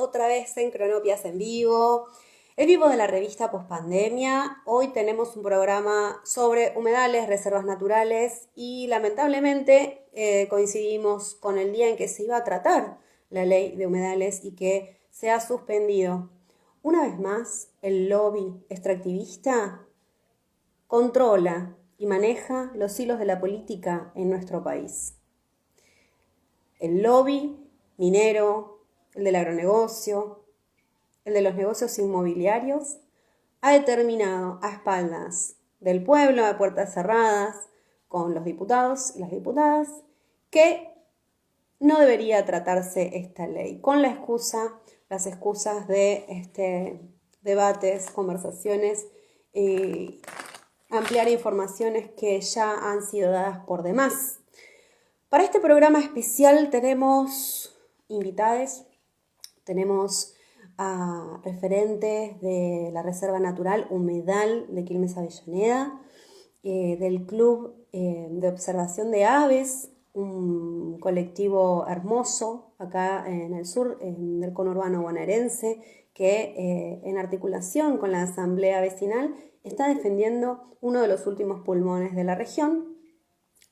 otra vez en Cronopias en vivo, el vivo de la revista Pospandemia. Hoy tenemos un programa sobre humedales, reservas naturales y lamentablemente coincidimos con el día en que se iba a tratar la ley de humedales y que se ha suspendido. Una vez más, el lobby extractivista controla y maneja los hilos de la política en nuestro país. El lobby minero, el del agronegocio, el de los negocios inmobiliarios, ha determinado a espaldas del pueblo, a puertas cerradas, con los diputados y las diputadas, que no debería tratarse esta ley, con las excusas de debates, conversaciones, ampliar informaciones que ya han sido dadas por demás. Para este programa especial tenemos invitados, tenemos a referentes de la Reserva Natural Humedal de Quilmes Avellaneda, del Club de Observación de Aves, un colectivo hermoso acá en el sur del conurbano bonaerense, que en articulación con la Asamblea Vecinal está defendiendo uno de los últimos pulmones de la región,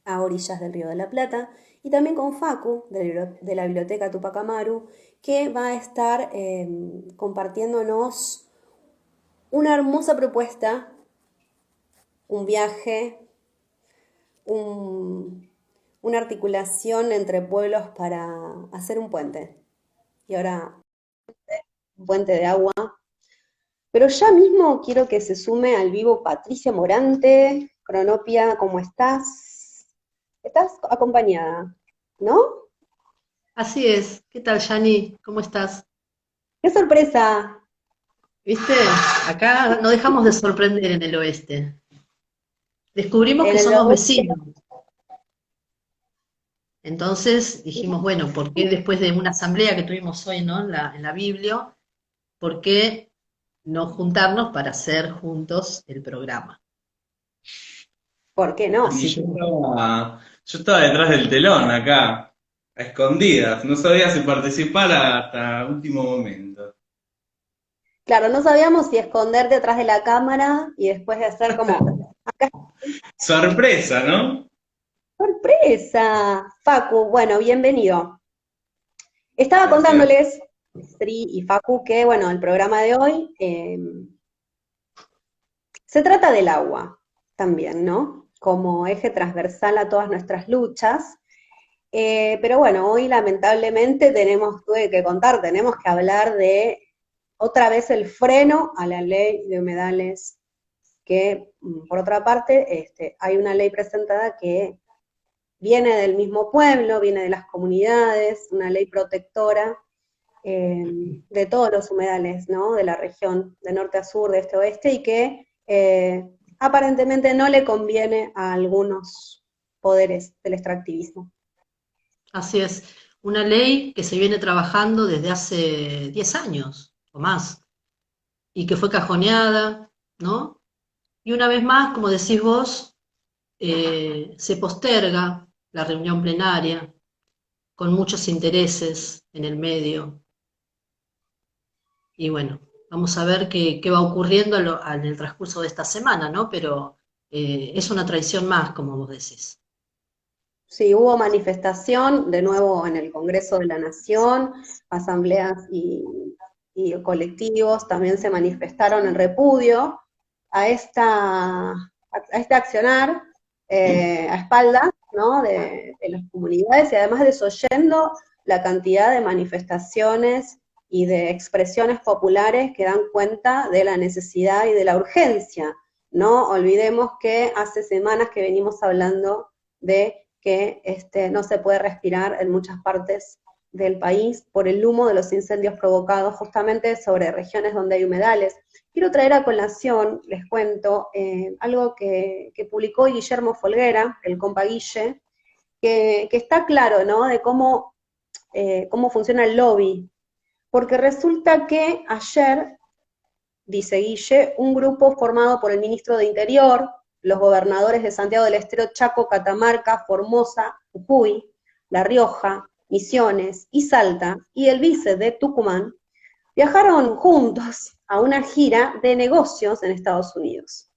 a orillas del Río de la Plata, y también con Facu, de la Biblioteca Tupac Amaru, que va a estar compartiéndonos una hermosa propuesta, un viaje, una articulación entre pueblos para hacer un puente. Y ahora, un puente de agua. Pero ya mismo quiero que se sume al vivo Patricia Morante. Cronopia, ¿cómo estás? Estás acompañada, ¿no? Así es. ¿Qué tal, Yani? ¿Cómo estás? ¡Qué sorpresa! ¿Viste? Acá no dejamos de sorprender en el oeste. Descubrimos En que el somos oeste. vecinos. Entonces dijimos, bueno, ¿por qué después de una asamblea que tuvimos hoy, ¿no? En la Biblia, ¿por qué no juntarnos para hacer juntos el programa? ¿Por qué no? Y Así yo que, estaba detrás del telón acá, a escondidas, no sabía si participar hasta último momento. Claro, no sabíamos si esconder detrás de la cámara y después de hacer como, acá, Sorpresa, ¿no? sorpresa. Facu, bueno, bienvenido. Estaba Gracias. contándoles, Sri y Facu, que bueno, el programa de hoy se trata del agua también, ¿no? Como eje transversal a todas nuestras luchas. Pero bueno, hoy lamentablemente tuve que contar, tenemos que hablar de otra vez el freno a la ley de humedales, que por otra parte hay una ley presentada que viene del mismo pueblo, viene de las comunidades, una ley protectora de todos los humedales, ¿no? De la región, de norte a sur, de este a oeste, y que aparentemente no le conviene a algunos poderes del extractivismo. así es. Una ley que se viene trabajando desde hace 10 años o más y que fue cajoneada, ¿no? Y una vez más, como decís vos, se posterga la reunión plenaria con muchos intereses en el medio. Y bueno, vamos a ver qué va ocurriendo en el transcurso de esta semana, ¿no? Pero es una traición más, como vos decís. Sí, hubo manifestación de nuevo en el Congreso de la Nación, asambleas y colectivos también se manifestaron en repudio a este accionar a espaldas, ¿no? de las comunidades y además desoyendo la cantidad de manifestaciones y de expresiones populares que dan cuenta de la necesidad y de la urgencia. No olvidemos que hace semanas que venimos hablando de que no se puede respirar en muchas partes del país por el humo de los incendios provocados justamente sobre regiones donde hay humedales. Quiero traer a colación, les cuento, algo que publicó Guillermo Folguera, el compa Guille, que está claro, ¿no? De cómo funciona el lobby. Porque resulta que ayer, dice Guille, un grupo formado por el ministro de Interior, los gobernadores de Santiago del Estero, Chaco, Catamarca, Formosa, Jujuy, La Rioja, Misiones y Salta, y el vice de Tucumán, viajaron juntos a una gira de negocios en Estados Unidos.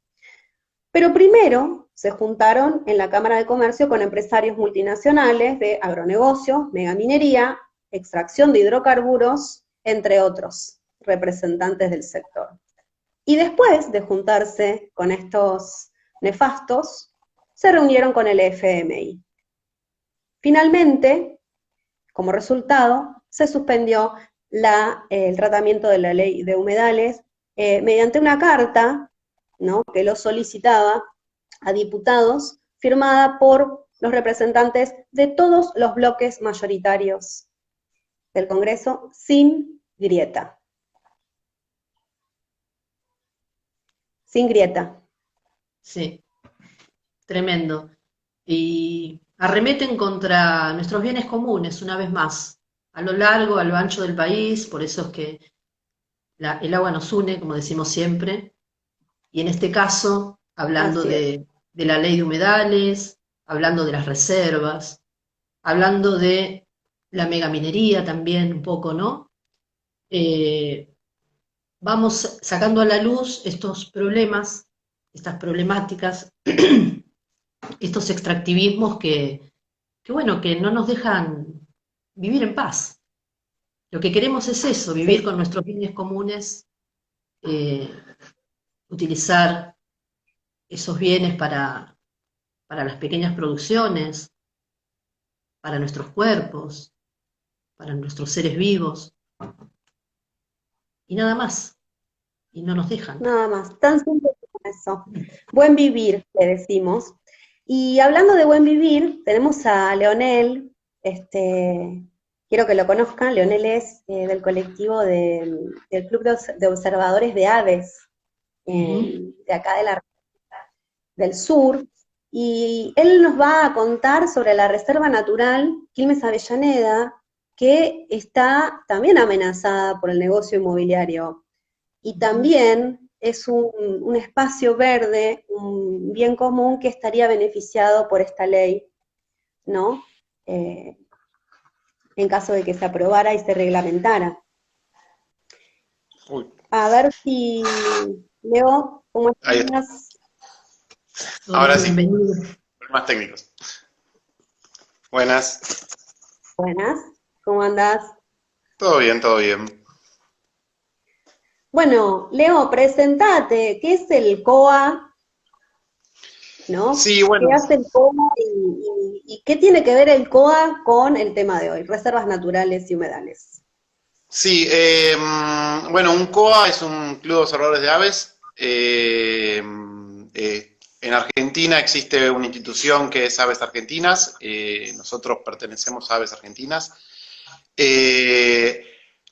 Pero primero se juntaron en la Cámara de Comercio con empresarios multinacionales de agronegocios, megaminería, extracción de hidrocarburos, entre otros representantes del sector. Y después de juntarse con estos nefastos, se reunieron con el FMI. Finalmente, como resultado, se suspendió el tratamiento de la ley de humedales mediante una carta, ¿no?, que lo solicitaba a diputados, firmada por los representantes de todos los bloques mayoritarios del Congreso, sin grieta. Sin grieta. Sí, tremendo. Y arremeten contra nuestros bienes comunes una vez más, a lo largo, a lo ancho del país, por eso es que el agua nos une, como decimos siempre, y en este caso, hablando Así es. de la ley de humedales, hablando de las reservas, hablando de la megaminería también un poco, ¿no? Vamos sacando a la luz estos problemas, estas problemáticas, estos extractivismos bueno, que no nos dejan vivir en paz. Lo que queremos es eso, vivir Sí. con nuestros bienes comunes, eh, utilizar esos bienes para las pequeñas producciones, para nuestros cuerpos, para nuestros seres vivos, y nada más, y no nos dejan. Nada más, tan simple como eso. Buen vivir, le decimos. Y hablando de buen vivir, tenemos a Leonel, quiero que lo conozcan. Leonel es del colectivo del Club de Observadores de Aves, Ujú. de acá del sur, y él nos va a contar sobre la Reserva Natural Quilmes Avellaneda, que está también amenazada por el negocio inmobiliario. Y también es un espacio verde, un bien común que estaría beneficiado por esta ley, ¿no? Eh, en caso de que se aprobara y se reglamentara. Uy, A ver si, Leo, ¿cómo ahí está. estás? Ahora Hola, sí, bienvenido. problemas técnicos. Buenas. Buenas, ¿cómo andás? Todo bien, todo bien. Bueno, Leo, presentate, ¿qué es el COA? ¿No? Sí, ¿Qué bueno, hace el COA y qué tiene que ver el COA con el tema de hoy, reservas naturales y humedales? sí, bueno, un COA es un club de observadores de aves. En Argentina existe una institución que es Aves Argentinas. Nosotros pertenecemos a Aves Argentinas. Eh,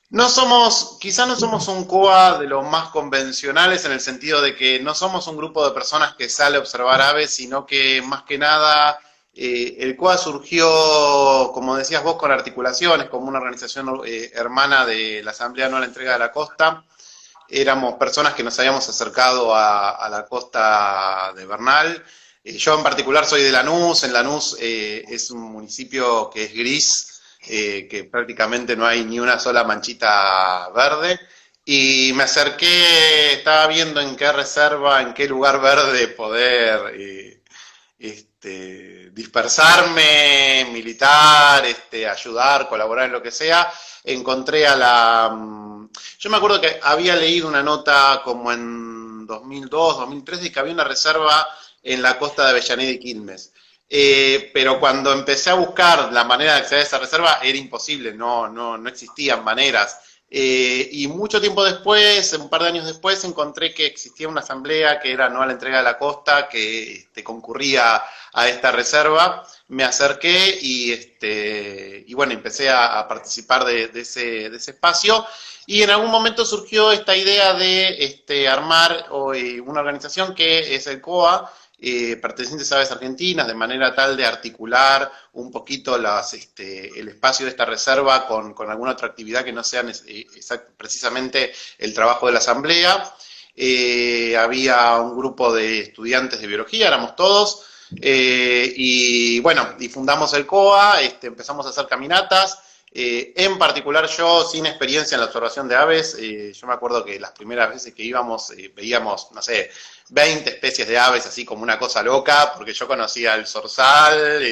no somos, quizá no somos un COA de los más convencionales en el sentido de que no somos un grupo de personas que sale a observar aves, sino que más que nada el COA surgió, como decías vos, con articulaciones, como una organización hermana de la Asamblea Anual Entrega de la Costa. Éramos personas que nos habíamos acercado a la costa de Bernal. Yo en particular soy de Lanús. En Lanús es un municipio que es gris, que prácticamente no hay ni una sola manchita verde. Y me acerqué, estaba viendo en qué reserva, en qué lugar verde poder dispersarme, militar, ayudar, colaborar en lo que sea. Encontré a yo me acuerdo que había leído una nota como en 2002, 2003, de que había una reserva en la costa de Avellaneda y Quilmes. Pero cuando empecé a buscar la manera de acceder a esa reserva era imposible, no existían maneras. Y mucho tiempo después, un par de años después, encontré que existía una asamblea que era no a la entrega de la costa, que concurría a esta reserva. Me acerqué y bueno, empecé a participar de ese espacio. Y en algún momento surgió esta idea de armar una organización que es el COA, pertenecientes a Aves Argentinas, de manera tal de articular un poquito el espacio de esta reserva con alguna otra actividad que no sea precisamente el trabajo de la asamblea. Había un grupo de estudiantes de biología, éramos todos, y bueno, y fundamos el COA, empezamos a hacer caminatas, En particular yo, sin experiencia en la observación de aves, yo me acuerdo que las primeras veces que íbamos veíamos, no sé, 20 especies de aves, así como una cosa loca, porque yo conocía el zorzal,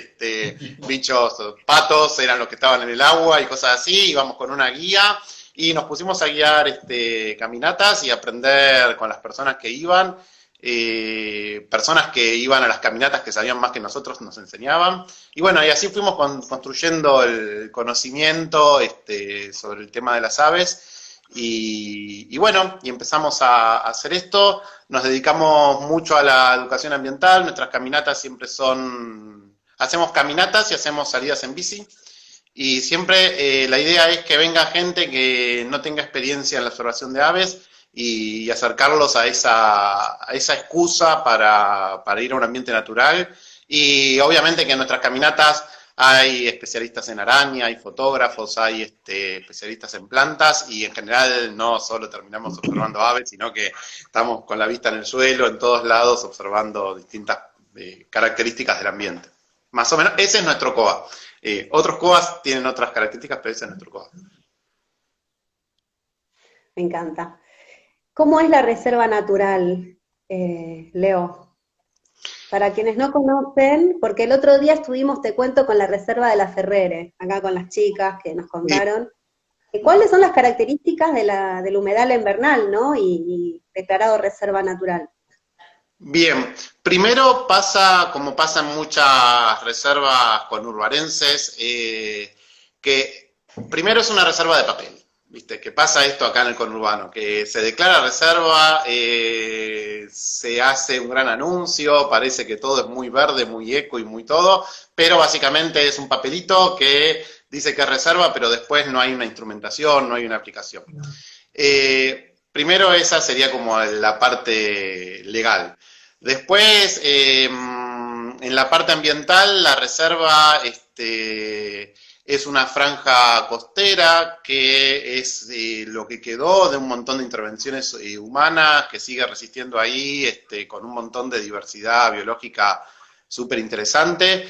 bichos, patos eran los que estaban en el agua y cosas así, íbamos con una guía y nos pusimos a guiar caminatas y aprender con las personas que iban. Personas que iban a las caminatas que sabían más que nosotros nos enseñaban, y bueno, y así fuimos construyendo el conocimiento sobre el tema de las aves, y bueno, y empezamos a hacer esto. Nos dedicamos mucho a la educación ambiental. Nuestras caminatas siempre hacemos caminatas y hacemos salidas en bici, y siempre la idea es que venga gente que no tenga experiencia en la observación de aves, y acercarlos a esa excusa para ir a un ambiente natural. Y obviamente que en nuestras caminatas hay especialistas en araña, hay fotógrafos, hay especialistas en plantas, y en general no solo terminamos observando aves, sino que estamos con la vista en el suelo, en todos lados, observando distintas características del ambiente. Más o menos, ese es nuestro COA. Otros COAs tienen otras características, pero ese es nuestro COA. Me encanta. ¿Cómo es la reserva natural, Leo? Para quienes no conocen, porque el otro día estuvimos, te cuento, con la reserva de la Ferrere, acá con las chicas que nos contaron. ¿Cuáles son las características del humedal invernal, ¿no? Y declarado reserva natural. Bien, primero pasa, como pasa en muchas reservas conurbarenses, que primero es una reserva de papel. ¿Viste? Que pasa esto acá en el conurbano, que se declara reserva, se hace un gran anuncio, parece que todo es muy verde, muy eco y muy todo, pero básicamente es un papelito que dice que es reserva, pero después no hay una instrumentación, no hay una aplicación. Primero esa sería como la parte legal. Después, en la parte ambiental, la reserva es una franja costera que es lo que quedó de un montón de intervenciones humanas, que sigue resistiendo ahí, con un montón de diversidad biológica súper interesante,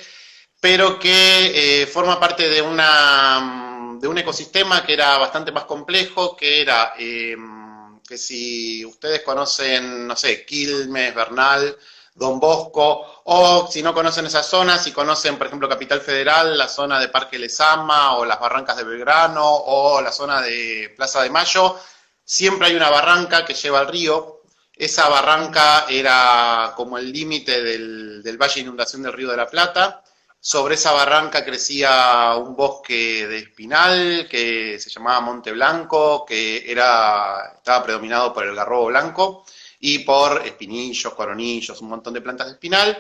pero que forma parte de un ecosistema que era bastante más complejo, que era que si ustedes conocen, no sé, Quilmes, Bernal, Don Bosco, o si no conocen esas zonas, si conocen, por ejemplo, Capital Federal, la zona de Parque Lezama, o las barrancas de Belgrano, o la zona de Plaza de Mayo, siempre hay una barranca que lleva al río. Esa barranca era como el límite del valle de inundación del Río de la Plata. Sobre esa barranca crecía un bosque de espinal que se llamaba Monte Blanco, que estaba predominado por el garrobo blanco y por espinillos, coronillos, un montón de plantas de espinal.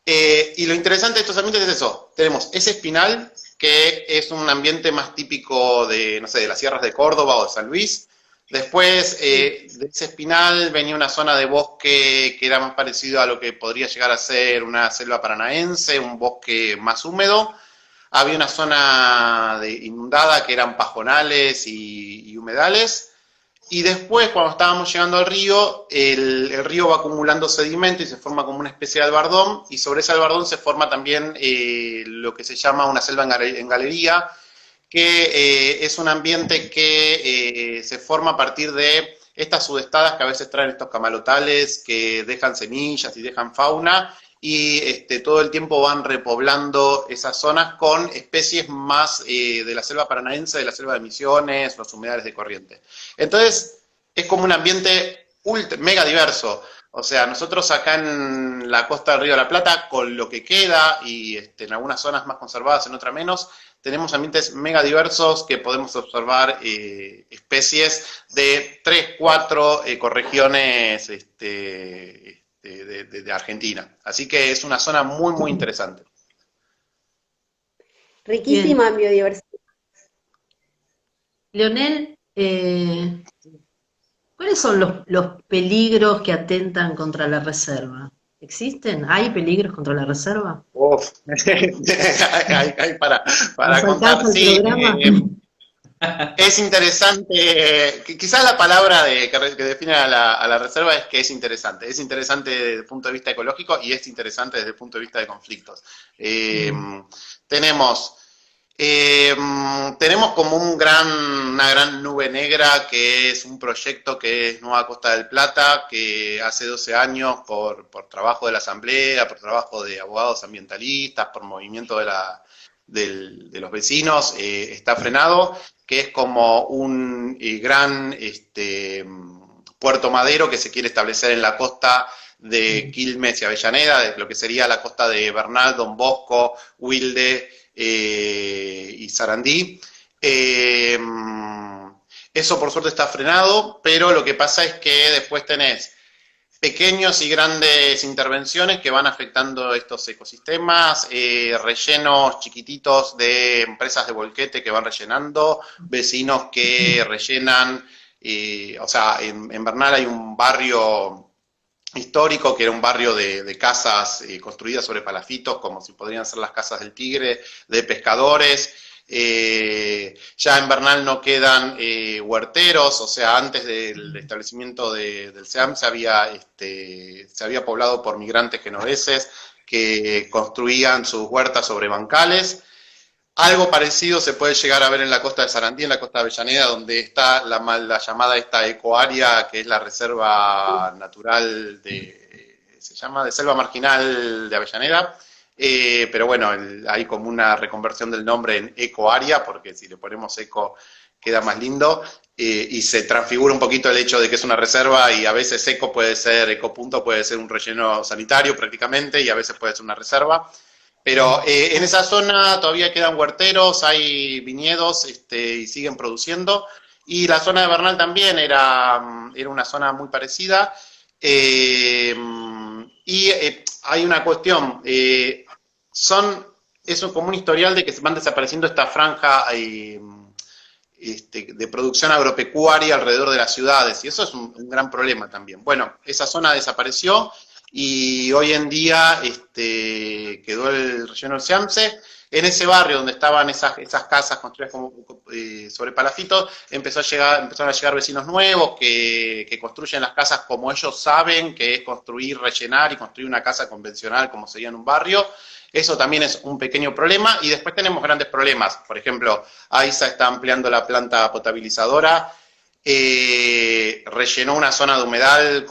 Y lo interesante de estos ambientes es eso. Tenemos ese espinal, que es un ambiente más típico de, no sé, de las sierras de Córdoba o de San Luis. Después de ese espinal venía una zona de bosque que era más parecido a lo que podría llegar a ser una selva paranaense, un bosque más húmedo. Había una zona inundada que eran pajonales y humedales. Y después, cuando estábamos llegando al río, el río va acumulando sedimento y se forma como una especie de albardón, y sobre ese albardón se forma también lo que se llama una selva en galería, que es un ambiente que se forma a partir de estas sudestadas que a veces traen estos camalotales que dejan semillas y dejan fauna, y todo el tiempo van repoblando esas zonas con especies más de la selva paranaense, de la selva de Misiones, los humedales de Corrientes. Entonces, es como un ambiente mega diverso. O sea, nosotros acá en la costa del Río de la Plata, con lo que queda, y en algunas zonas más conservadas, en otras menos, tenemos ambientes mega diversos que podemos observar especies de 3, 4 ecorregiones de Argentina. Así que es una zona muy, muy interesante. Riquísima en biodiversidad. Leonel, ¿cuáles son los peligros que atentan contra la reserva? ¿Existen? ¿Hay peligros contra la reserva? Uf. Hay para contar, sí. Es interesante, quizás la palabra que define a la reserva es que es interesante desde el punto de vista ecológico y es interesante desde el punto de vista de conflictos. Tenemos Tenemos como una gran nube negra que es un proyecto que es Nueva Costa del Plata, que hace 12 años por trabajo de la Asamblea, por trabajo de abogados ambientalistas, por movimiento de los vecinos, está frenado, que es como un gran puerto madero que se quiere establecer en la costa de Quilmes y Avellaneda, de lo que sería la costa de Bernal, Don Bosco, Wilde, y Sarandí. Eso por suerte está frenado, pero lo que pasa es que después tenés pequeños y grandes intervenciones que van afectando estos ecosistemas, rellenos chiquititos de empresas de volquete que van rellenando, vecinos que rellenan, o sea, en Bernal hay un barrio histórico, que era un barrio de casas construidas sobre palafitos, como si podrían ser las casas del Tigre, de pescadores. Ya en Bernal no quedan huerteros, o sea, antes del establecimiento del SEAM se había poblado por migrantes genoveses que construían sus huertas sobre bancales. Algo parecido se puede llegar a ver en la costa de Sarandí, en la costa de Avellaneda, donde está la llamada esta ecoárea, que es la reserva natural se llama de selva marginal de Avellaneda, pero bueno, hay como una reconversión del nombre en ecoárea, porque si le ponemos eco queda más lindo, y se transfigura un poquito el hecho de que es una reserva, y a veces ecopunto puede ser un relleno sanitario prácticamente, y a veces puede ser una reserva. Pero en esa zona todavía quedan huerteros, hay viñedos y siguen produciendo. Y la zona de Bernal también era una zona muy parecida. Hay una cuestión, es como un historial de que se van desapareciendo esta franja de producción agropecuaria alrededor de las ciudades, y eso es un gran problema también. Bueno, esa zona desapareció, y hoy en día quedó el relleno del Seamse. En ese barrio donde estaban esas casas construidas sobre palafitos, empezaron a llegar vecinos nuevos que construyen las casas como ellos saben, que es construir, rellenar y construir una casa convencional como sería en un barrio. Eso también es un pequeño problema, y después tenemos grandes problemas. Por ejemplo, AISA está ampliando la planta potabilizadora, rellenó una zona de humedal,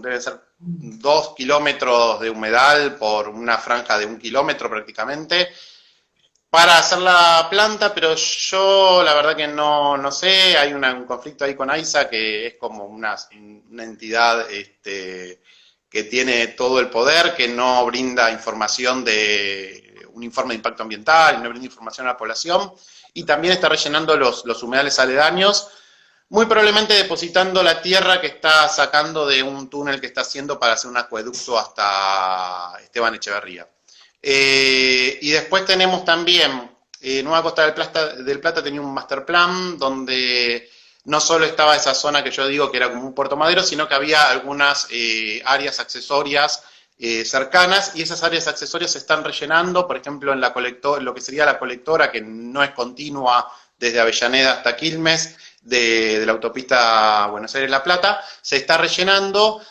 deben ser 2 kilómetros de humedal por una franja de 1 kilómetro prácticamente, para hacer la planta, pero yo la verdad que no sé, hay un conflicto ahí con AISA, que es como una entidad que tiene todo el poder, que no brinda información de un informe de impacto ambiental, no brinda información a la población, y también está rellenando los humedales aledaños, muy probablemente depositando la tierra que está sacando de un túnel que está haciendo para hacer un acueducto hasta Esteban Echeverría. Y después tenemos también, Nueva Costa del Plata tenía un master plan donde no solo estaba esa zona que yo digo que era como un puerto madero, sino que había algunas áreas accesorias cercanas, y esas áreas accesorias se están rellenando, por ejemplo, en lo que sería la colectora, que no es continua desde Avellaneda hasta Quilmes, de la autopista Buenos Aires-La Plata, se está rellenando.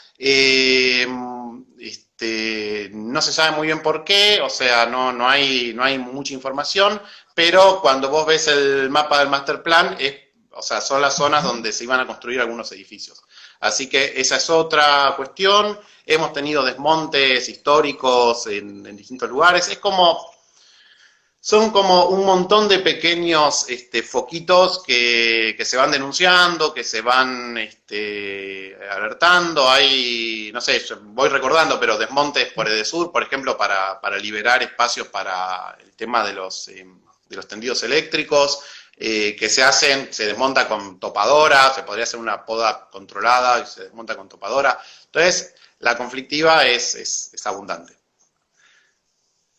No se sabe muy bien por qué, o sea, no hay mucha información, pero cuando vos ves el mapa del master plan, o sea, son las zonas donde se iban a construir algunos edificios. Así que esa es otra cuestión. Hemos tenido desmontes históricos en distintos lugares. Son como un montón de pequeños foquitos que se van denunciando, que se van alertando. Hay, no sé, voy recordando, pero desmontes por Edesur, por ejemplo, para liberar espacios para el tema de los tendidos eléctricos, que se desmonta con topadora, se podría hacer una poda controlada y se desmonta con topadora. Entonces, la conflictiva es abundante.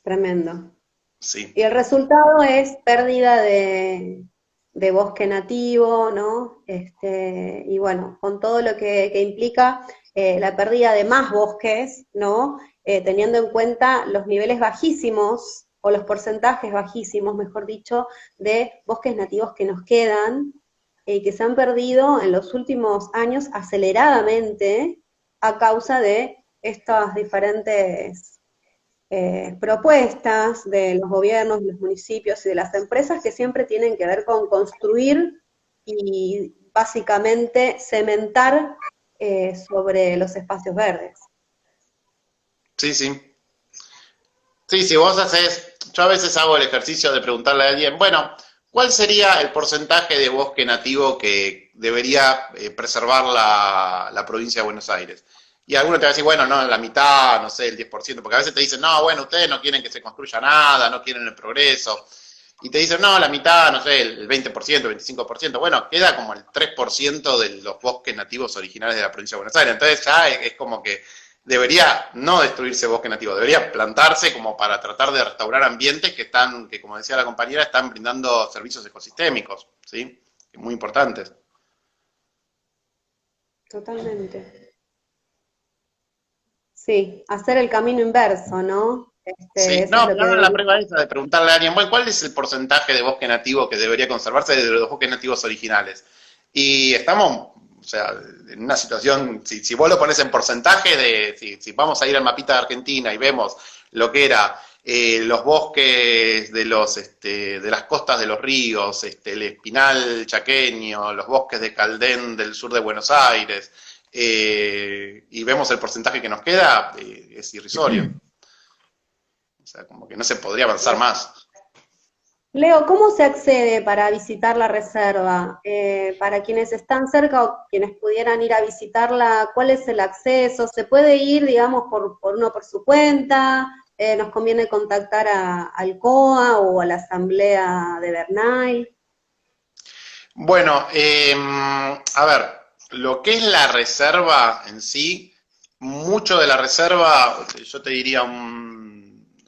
Tremendo. Sí. Y el resultado es pérdida de bosque nativo, ¿no? Y bueno, con todo lo que implica la pérdida de más bosques, ¿no? Teniendo en cuenta los niveles bajísimos, o los porcentajes bajísimos, mejor dicho, de bosques nativos que nos quedan, que se han perdido en los últimos años aceleradamente a causa de estas diferentes propuestas de los gobiernos, de los municipios y de las empresas que siempre tienen que ver con construir y básicamente cementar sobre los espacios verdes. Sí, sí. Sí, si vos haces, yo a veces hago el ejercicio de preguntarle a alguien, bueno, ¿cuál sería el porcentaje de bosque nativo que debería preservar la provincia de Buenos Aires? Y alguno te va a decir, bueno, no, la mitad, no sé, el 10%, porque a veces te dicen, no, bueno, ustedes no quieren que se construya nada, no quieren el progreso. Y te dicen, no, la mitad, no sé, el 20%, 25%. Bueno, queda como el 3% de los bosques nativos originales de la provincia de Buenos Aires. Entonces ya es como que debería no destruirse bosque nativo, debería plantarse como para tratar de restaurar ambientes que están, que como decía la compañera, están brindando servicios ecosistémicos, ¿sí? Muy importantes. Totalmente. Sí, hacer el camino inverso, ¿no? Sí, Eso es no, lo que pero ahora la debería. prueba esa de preguntarle a alguien, bueno, ¿cuál es el porcentaje de bosque nativo que debería conservarse de los bosques nativos originales? Y estamos, o sea, en una situación, si vos lo pones en porcentaje si vamos a ir al mapita de Argentina y vemos lo que era los bosques de las costas de los ríos, el espinal chaqueño, los bosques de Caldén del sur de Buenos Aires, y vemos el porcentaje que nos queda, es irrisorio. O sea, como que no se podría avanzar más. Leo, ¿cómo se accede para visitar la reserva? Para quienes están cerca o quienes pudieran ir a visitarla, ¿cuál es el acceso? ¿Se puede ir, digamos, por uno por su cuenta? ¿Nos conviene contactar al COA o a la Asamblea de Bernal? Bueno, a ver, lo que es la reserva en sí, mucho de la reserva, yo te diría un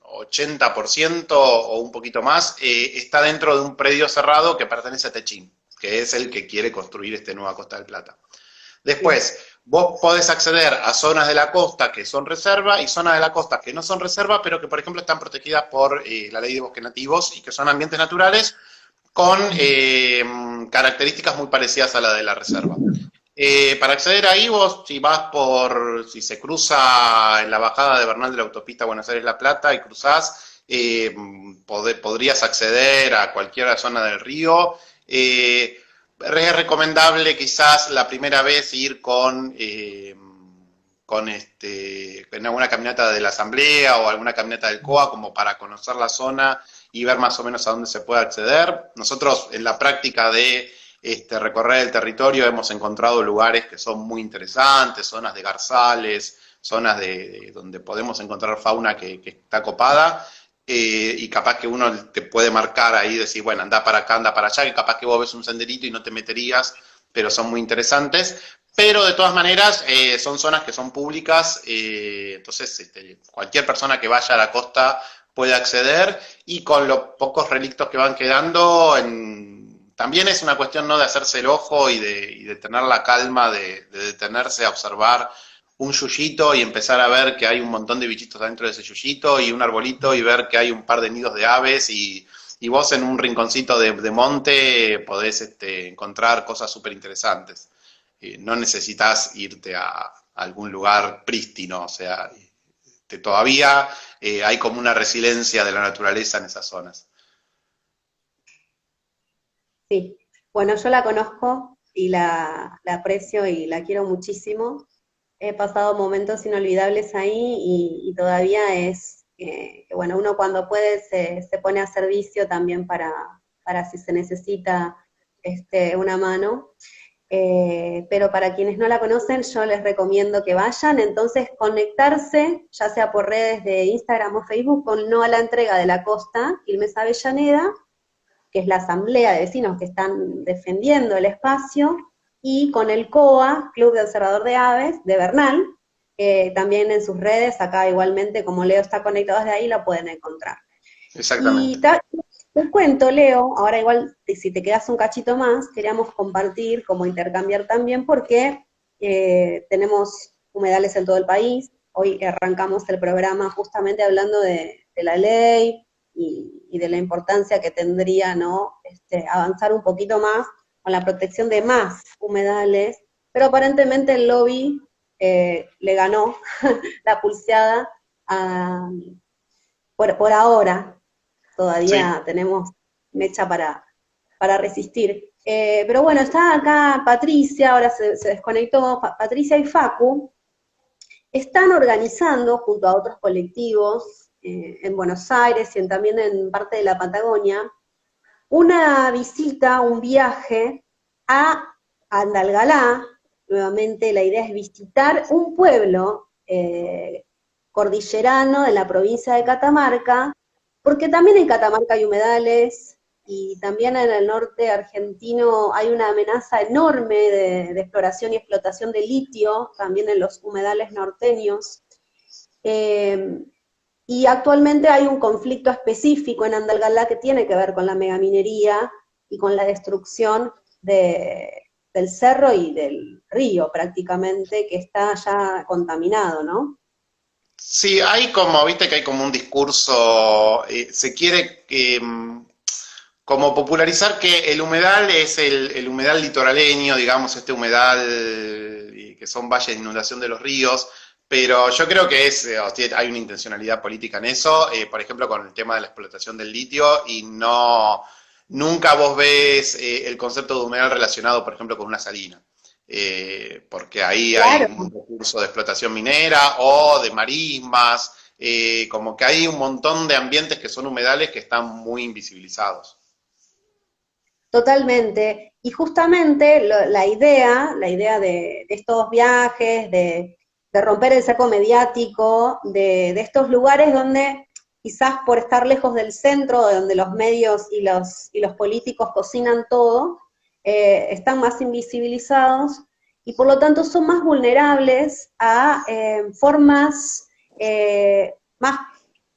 80% o un poquito más, está dentro de un predio cerrado que pertenece a Techín, que es el que quiere construir este nueva Costa del Plata. Sí. Después, vos podés acceder a zonas de la costa que son reserva y zonas de la costa que no son reserva, pero que, por ejemplo, están protegidas por la ley de bosques nativos y que son ambientes naturales con características muy parecidas a la de la reserva. Para acceder ahí, vos, si se cruza en la bajada de Bernal de la autopista Buenos Aires-La Plata y cruzás, podrías acceder a cualquier zona del río. Es recomendable quizás la primera vez ir en alguna caminata de la Asamblea o alguna caminata del COA como para conocer la zona y ver más o menos a dónde se puede acceder. Nosotros en la práctica de recorrer el territorio hemos encontrado lugares que son muy interesantes, zonas de garzales, zonas de donde podemos encontrar fauna que está copada, y capaz que uno te puede marcar ahí, decir, bueno, anda para acá, anda para allá, que capaz que vos ves un senderito y no te meterías, pero son muy interesantes. Pero de todas maneras son zonas que son públicas, entonces cualquier persona que vaya a la costa puede acceder, y con los pocos relictos que van quedando, también es una cuestión no de hacerse el ojo y de tener la calma de detenerse a observar un yuyito y empezar a ver que hay un montón de bichitos dentro de ese yuyito y un arbolito y ver que hay un par de nidos de aves y vos en un rinconcito de monte podés encontrar cosas súper interesantes. No necesitas irte a algún lugar prístino, o sea, todavía hay como una resiliencia de la naturaleza en esas zonas. Sí. Bueno, yo la conozco y la aprecio y la quiero muchísimo. He pasado momentos inolvidables ahí y todavía que, bueno, uno cuando puede se pone a servicio también para si se necesita una mano. Pero para quienes no la conocen, yo les recomiendo que vayan, entonces conectarse, ya sea por redes de Instagram o Facebook, con No a la Entrega de la Costa, Quilmes Avellaneda, que es la asamblea de vecinos que están defendiendo el espacio, y con el COA, Club de Observador de Aves, de Bernal, también en sus redes, acá igualmente, como Leo está conectado desde ahí, la pueden encontrar. Exactamente. Y te cuento, Leo, ahora igual, si te quedas un cachito más, queríamos compartir, como intercambiar también, porque tenemos humedales en todo el país. Hoy arrancamos el programa justamente hablando de la ley y de la importancia que tendría, ¿no? Avanzar un poquito más con la protección de más humedales, pero aparentemente el lobby le ganó la pulseada a por ahora, todavía Sí. tenemos mecha para resistir. Pero bueno, está acá Patricia, ahora se desconectó, Patricia y Facu, están organizando junto a otros colectivos en Buenos Aires y también en parte de la Patagonia, una visita, un viaje a Andalgalá. Nuevamente la idea es visitar un pueblo cordillerano de la provincia de Catamarca, porque también en Catamarca hay humedales y también en el norte argentino hay una amenaza enorme de exploración y explotación de litio, también en los humedales norteños. Eh, y actualmente hay un conflicto específico en Andalgalá que tiene que ver con la megaminería y con la destrucción del cerro y del río prácticamente, que está ya contaminado, ¿no? Sí, hay como, viste que hay como un discurso, se quiere como popularizar que el humedal es el humedal litoraleño, digamos, este humedal que son valles de inundación de los ríos, pero yo creo que hay una intencionalidad política en eso, por ejemplo, con el tema de la explotación del litio, y no, nunca vos ves el concepto de humedal relacionado, por ejemplo, con una salina. Porque ahí hay Claro, un recurso de explotación minera o de marismas, como que hay un montón de ambientes que son humedales que están muy invisibilizados. totalmente. Y justamente la idea de estos viajes, de romper el cerco mediático, de estos lugares donde quizás por estar lejos del centro, donde los medios y los políticos cocinan todo, están más invisibilizados y por lo tanto son más vulnerables a formas más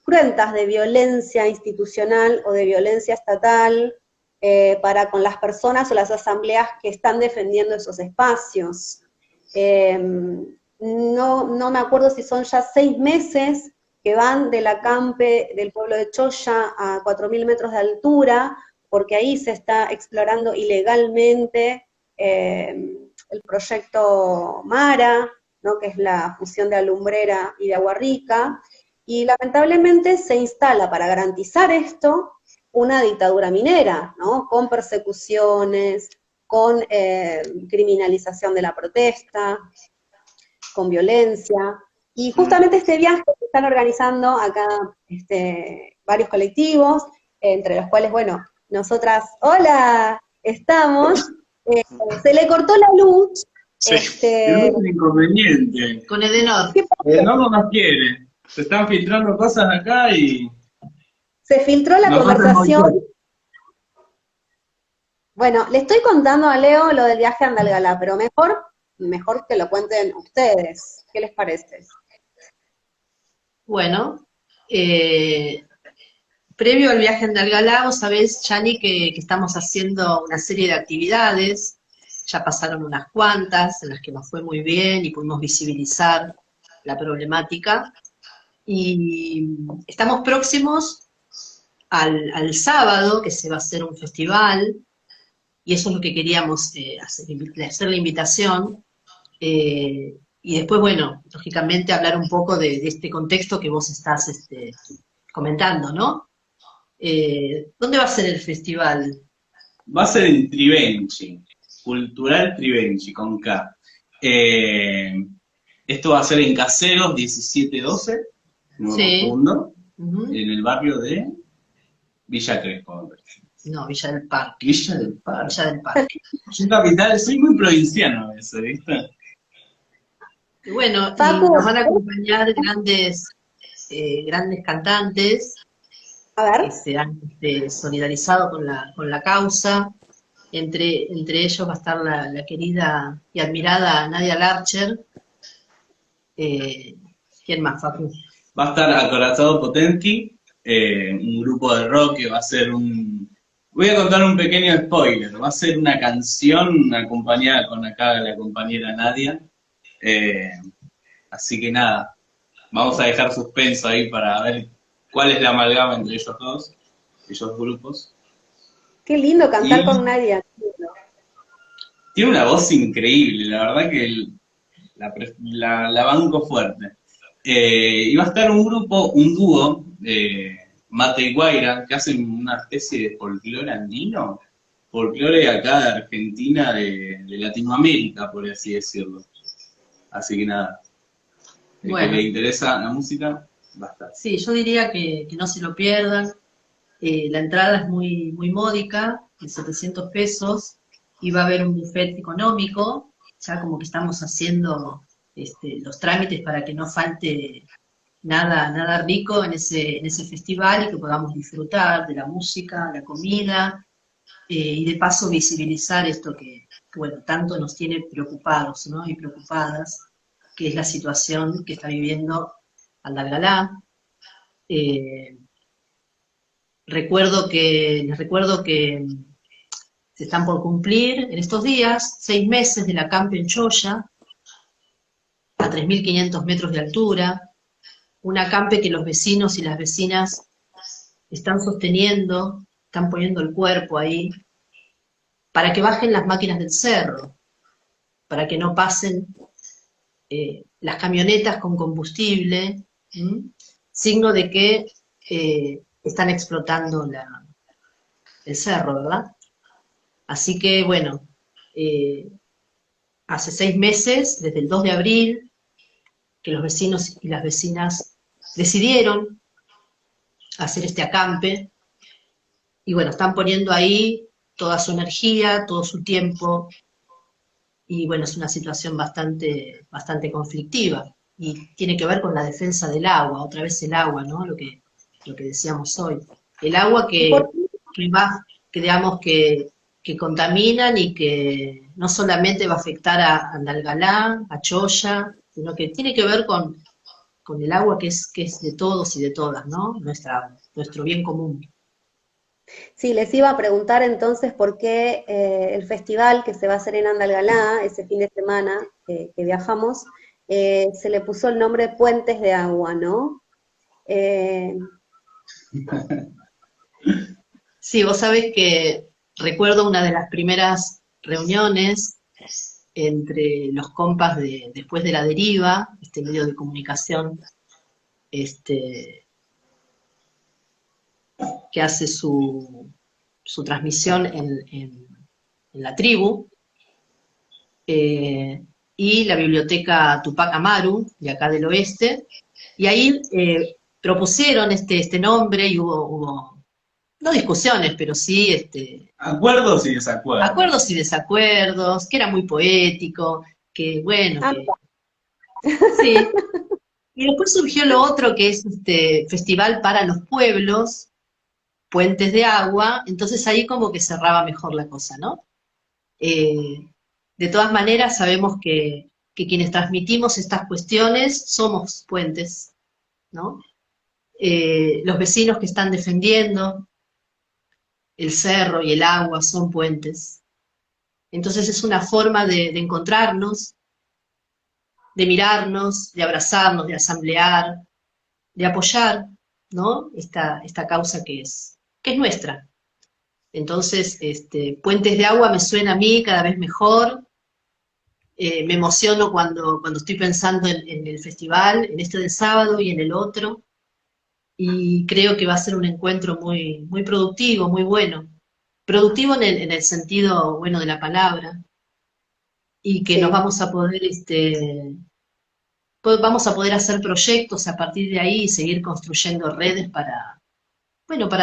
cruentas de violencia institucional o de violencia estatal para con las personas o las asambleas que están defendiendo esos espacios. No me acuerdo si son ya 6 meses que van del acampe del pueblo de Choya a 4.000 metros de altura, porque ahí se está explorando ilegalmente el proyecto Mara, ¿no? Que es la fusión de Alumbrera y de Aguarrica, y lamentablemente se instala para garantizar esto una dictadura minera, ¿no? Con persecuciones, con criminalización de la protesta, con violencia. Y justamente este viaje que están organizando acá varios colectivos, entre los cuales, bueno, nosotras, hola, estamos, eh, se le cortó la luz, Sí. Tenemos un inconveniente. Con Edenor. No nos quiere. Se están filtrando cosas acá y se filtró la nos hacen conversación. boicot. Bueno, le estoy contando a Leo lo del viaje a Andalgalá, pero mejor que lo cuenten ustedes. ¿Qué les parece? Bueno, previo al viaje en Andalgalá, vos sabés, Chani, que estamos haciendo una serie de actividades, ya pasaron unas cuantas, en las que nos fue muy bien y pudimos visibilizar la problemática, y estamos próximos al sábado, que se va a hacer un festival, y eso es lo que queríamos hacer la invitación, y después, bueno, lógicamente hablar un poco de este contexto que vos estás comentando, ¿no? ¿Dónde va a ser el festival? Va a ser en Trivenchi, Cultural Trivenchi, con K. Esto va a ser en Caseros 1712, no Sí. confundo, Ujú. en el barrio de Villa Crespo. me parece. No, Villa del Parque. Villa del Parque. Villa del Parque. Yo capital, soy muy provinciano a veces, ¿viste? Y bueno, y Facu, nos van a acompañar grandes cantantes a que ver, se han solidarizado con la causa. Entre ellos va a estar la querida y admirada Nadia Larcher. ¿Quién más, Facu? Va a estar Acorazado Potenki, un grupo de rock que va a ser Voy a contar un pequeño spoiler. Va a ser una canción acompañada con acá la compañera Nadia. Así que nada, vamos a dejar suspenso ahí para ver cuál es la amalgama entre ellos grupos. qué lindo cantar Y con Nadia. tiene una voz increíble, la verdad que la banco fuerte. Y va a estar un dúo Mate y Guaira, que hacen una especie de folclore andino, folclore acá de Argentina, de Latinoamérica, por así decirlo. Así que nada, el que le Bueno, interesa la música, va a estar. sí, yo diría que no se lo pierdan. La entrada es muy módica, de 700 pesos, y va a haber un buffet económico, ya como que estamos haciendo los trámites para que no falte nada rico en ese festival y que podamos disfrutar de la música, la comida, y de paso visibilizar esto que, bueno, tanto nos tiene preocupados, ¿no? Y preocupadas, que es la situación que está viviendo Andalgalá. Eh, les recuerdo que se están por cumplir en estos días 6 meses del acampe en Choya, a 3.500 metros de altura, un acampe que los vecinos y las vecinas están sosteniendo, están poniendo el cuerpo ahí, para que bajen las máquinas del cerro, para que no pasen las camionetas con combustible, ¿m? Signo de que están explotando el cerro, ¿verdad? Así que, bueno, eh, hace 6 meses, desde el 2 de abril, que los vecinos y las vecinas decidieron hacer este acampe, y bueno, están poniendo ahí toda su energía, todo su tiempo, y bueno, es una situación bastante conflictiva, y tiene que ver con la defensa del agua, otra vez el agua, ¿no? Lo que decíamos hoy. El agua ¿Y por que va, que digamos que contaminan y que no solamente va a afectar a Andalgalá, a Choya, sino que tiene que ver con el agua que es de todos y de todas, ¿no? Nuestro bien común. Sí, les iba a preguntar entonces por qué el festival que se va a hacer en Andalgalá, ese fin de semana que viajamos, se le puso el nombre Puentes de Agua, ¿no? Eh, Sí, vos sabés que recuerdo una de las primeras reuniones entre los compas después de La Deriva, este medio de comunicación, este, que hace su transmisión en la tribu, y la biblioteca Tupac Amaru, de acá del oeste, y ahí propusieron este nombre y hubo, no discusiones, pero sí Acuerdos y desacuerdos. acuerdos y desacuerdos, que era muy poético, que bueno, ah, que sí. Y después surgió lo otro que es este Festival para los Pueblos, Puentes de Agua, entonces ahí como que cerraba mejor la cosa, ¿no? Eh, de todas maneras, sabemos que quienes transmitimos estas cuestiones somos puentes, ¿no? Los vecinos que están defendiendo el cerro y el agua son puentes. Entonces es una forma de encontrarnos, de mirarnos, de abrazarnos, de asamblear, de apoyar, ¿no? Esta causa que es nuestra. Entonces, Puentes de Agua me suena a mí cada vez mejor. Me emociono cuando estoy pensando en el festival, en este del sábado y en el otro, y creo que va a ser un encuentro muy productivo, muy bueno. Productivo en el sentido bueno de la palabra, y que nos sí. vamos a poder hacer proyectos a partir de ahí y seguir construyendo redes para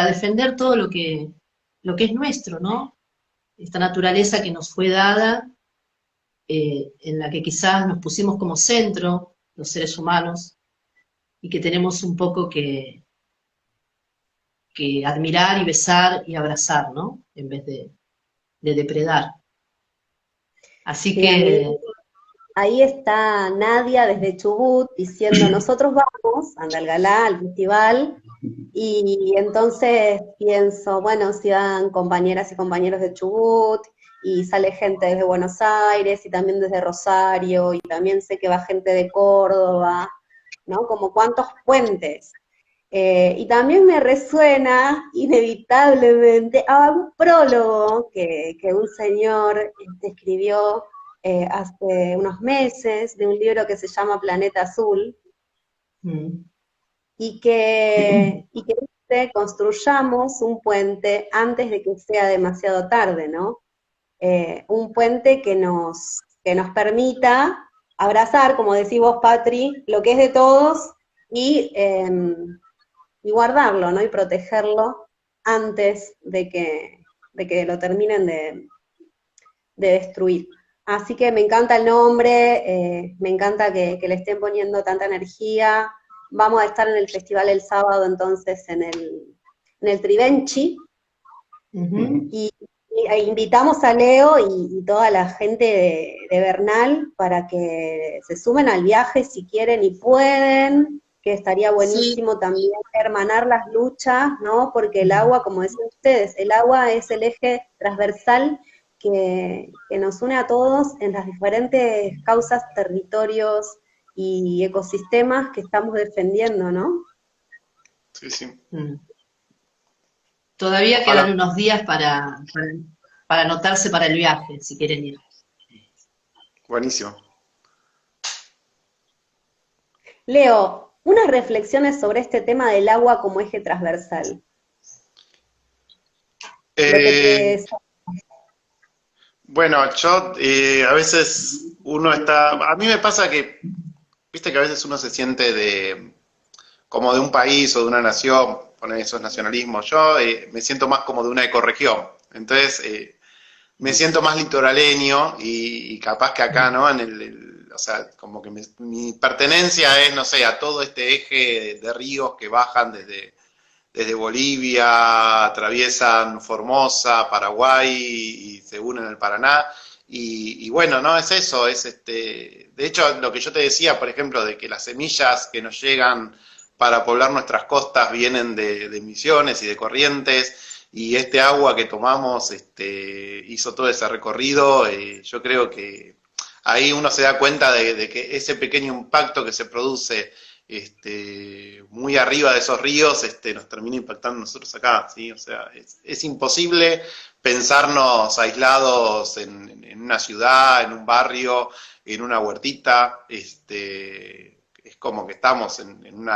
defender todo lo que es nuestro, ¿no? Esta naturaleza que nos fue dada, en la que quizás nos pusimos como centro los seres humanos y que tenemos un poco que admirar y besar y abrazar, ¿no? En vez de depredar. Así Sí, a mí que, ahí está Nadia desde Chubut diciendo, nosotros vamos a Andalgalá, al festival, y entonces pienso, bueno, si van compañeras y compañeros de Chubut, y sale gente desde Buenos Aires, y también desde Rosario, y también sé que va gente de Córdoba, ¿no? Como cuántos puentes. Y también me resuena inevitablemente a un prólogo que un señor escribió hace unos meses de un libro que se llama Planeta Azul, mm, y que dice, construyamos un puente antes de que sea demasiado tarde, ¿no? Un puente que nos permita abrazar, como decís vos, Patri, lo que es de todos y guardarlo, ¿no? Y protegerlo antes de que lo terminen de destruir. Así que me encanta el nombre, me encanta que le estén poniendo tanta energía. Vamos a estar en el festival el sábado, entonces, en el Trivenchi, Ujú. e invitamos a Leo y toda la gente de Bernal para que se sumen al viaje si quieren y pueden, que estaría Sí, buenísimo también hermanar las luchas, ¿no? Porque el agua, como decían ustedes, el agua es el eje transversal que nos une a todos en las diferentes causas, territorios y ecosistemas que estamos defendiendo, ¿no? Sí, sí. mm. Todavía Ojalá. quedan unos días para anotarse para el viaje, si quieren ir. Buenísimo. Leo, unas reflexiones sobre este tema del agua como eje transversal. Lo que Eh, te... bueno, yo a veces uno está, a mí me pasa que, viste que a veces uno se siente como de un país o de una nación, poner esos nacionalismos. Yo me siento más como de una ecorregión. Entonces, me siento más litoraleño y capaz que acá, ¿no? O sea, como que mi pertenencia es, no sé, a todo este eje de ríos que bajan desde Bolivia, atraviesan Formosa, Paraguay y se unen al Paraná. Y bueno, no es eso, es de hecho lo que yo te decía, por ejemplo, de que las semillas que nos llegan para poblar nuestras costas vienen de Misiones y de Corrientes, y este agua que tomamos hizo todo ese recorrido. Yo creo que ahí uno se da cuenta de que ese pequeño impacto que se produce muy arriba de esos ríos, nos termina impactando nosotros acá, ¿sí? O sea, es imposible pensarnos aislados en una ciudad, en un barrio, en una huertita. Es como que estamos en un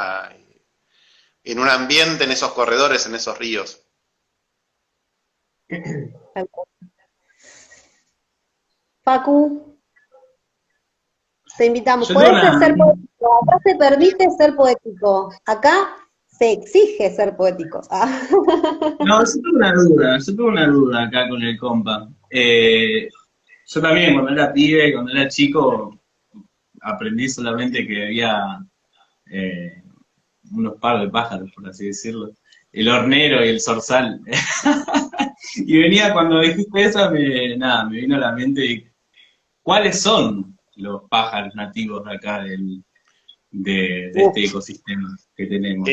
ambiente, en esos corredores, en esos ríos. Facu, te invitamos. Yo tengo Podés una, ser poético. Acá se permite ser poético. Acá se exige ser poético. Ah. no, yo tengo una duda acá con el compa. Yo también cuando era pibe, cuando era chico, aprendí solamente que había eh, unos par de pájaros, por así decirlo. El hornero y el zorzal. Y venía cuando dijiste eso, nada, me vino a la mente cuáles son los pájaros nativos de acá de Uf, este ecosistema que tenemos.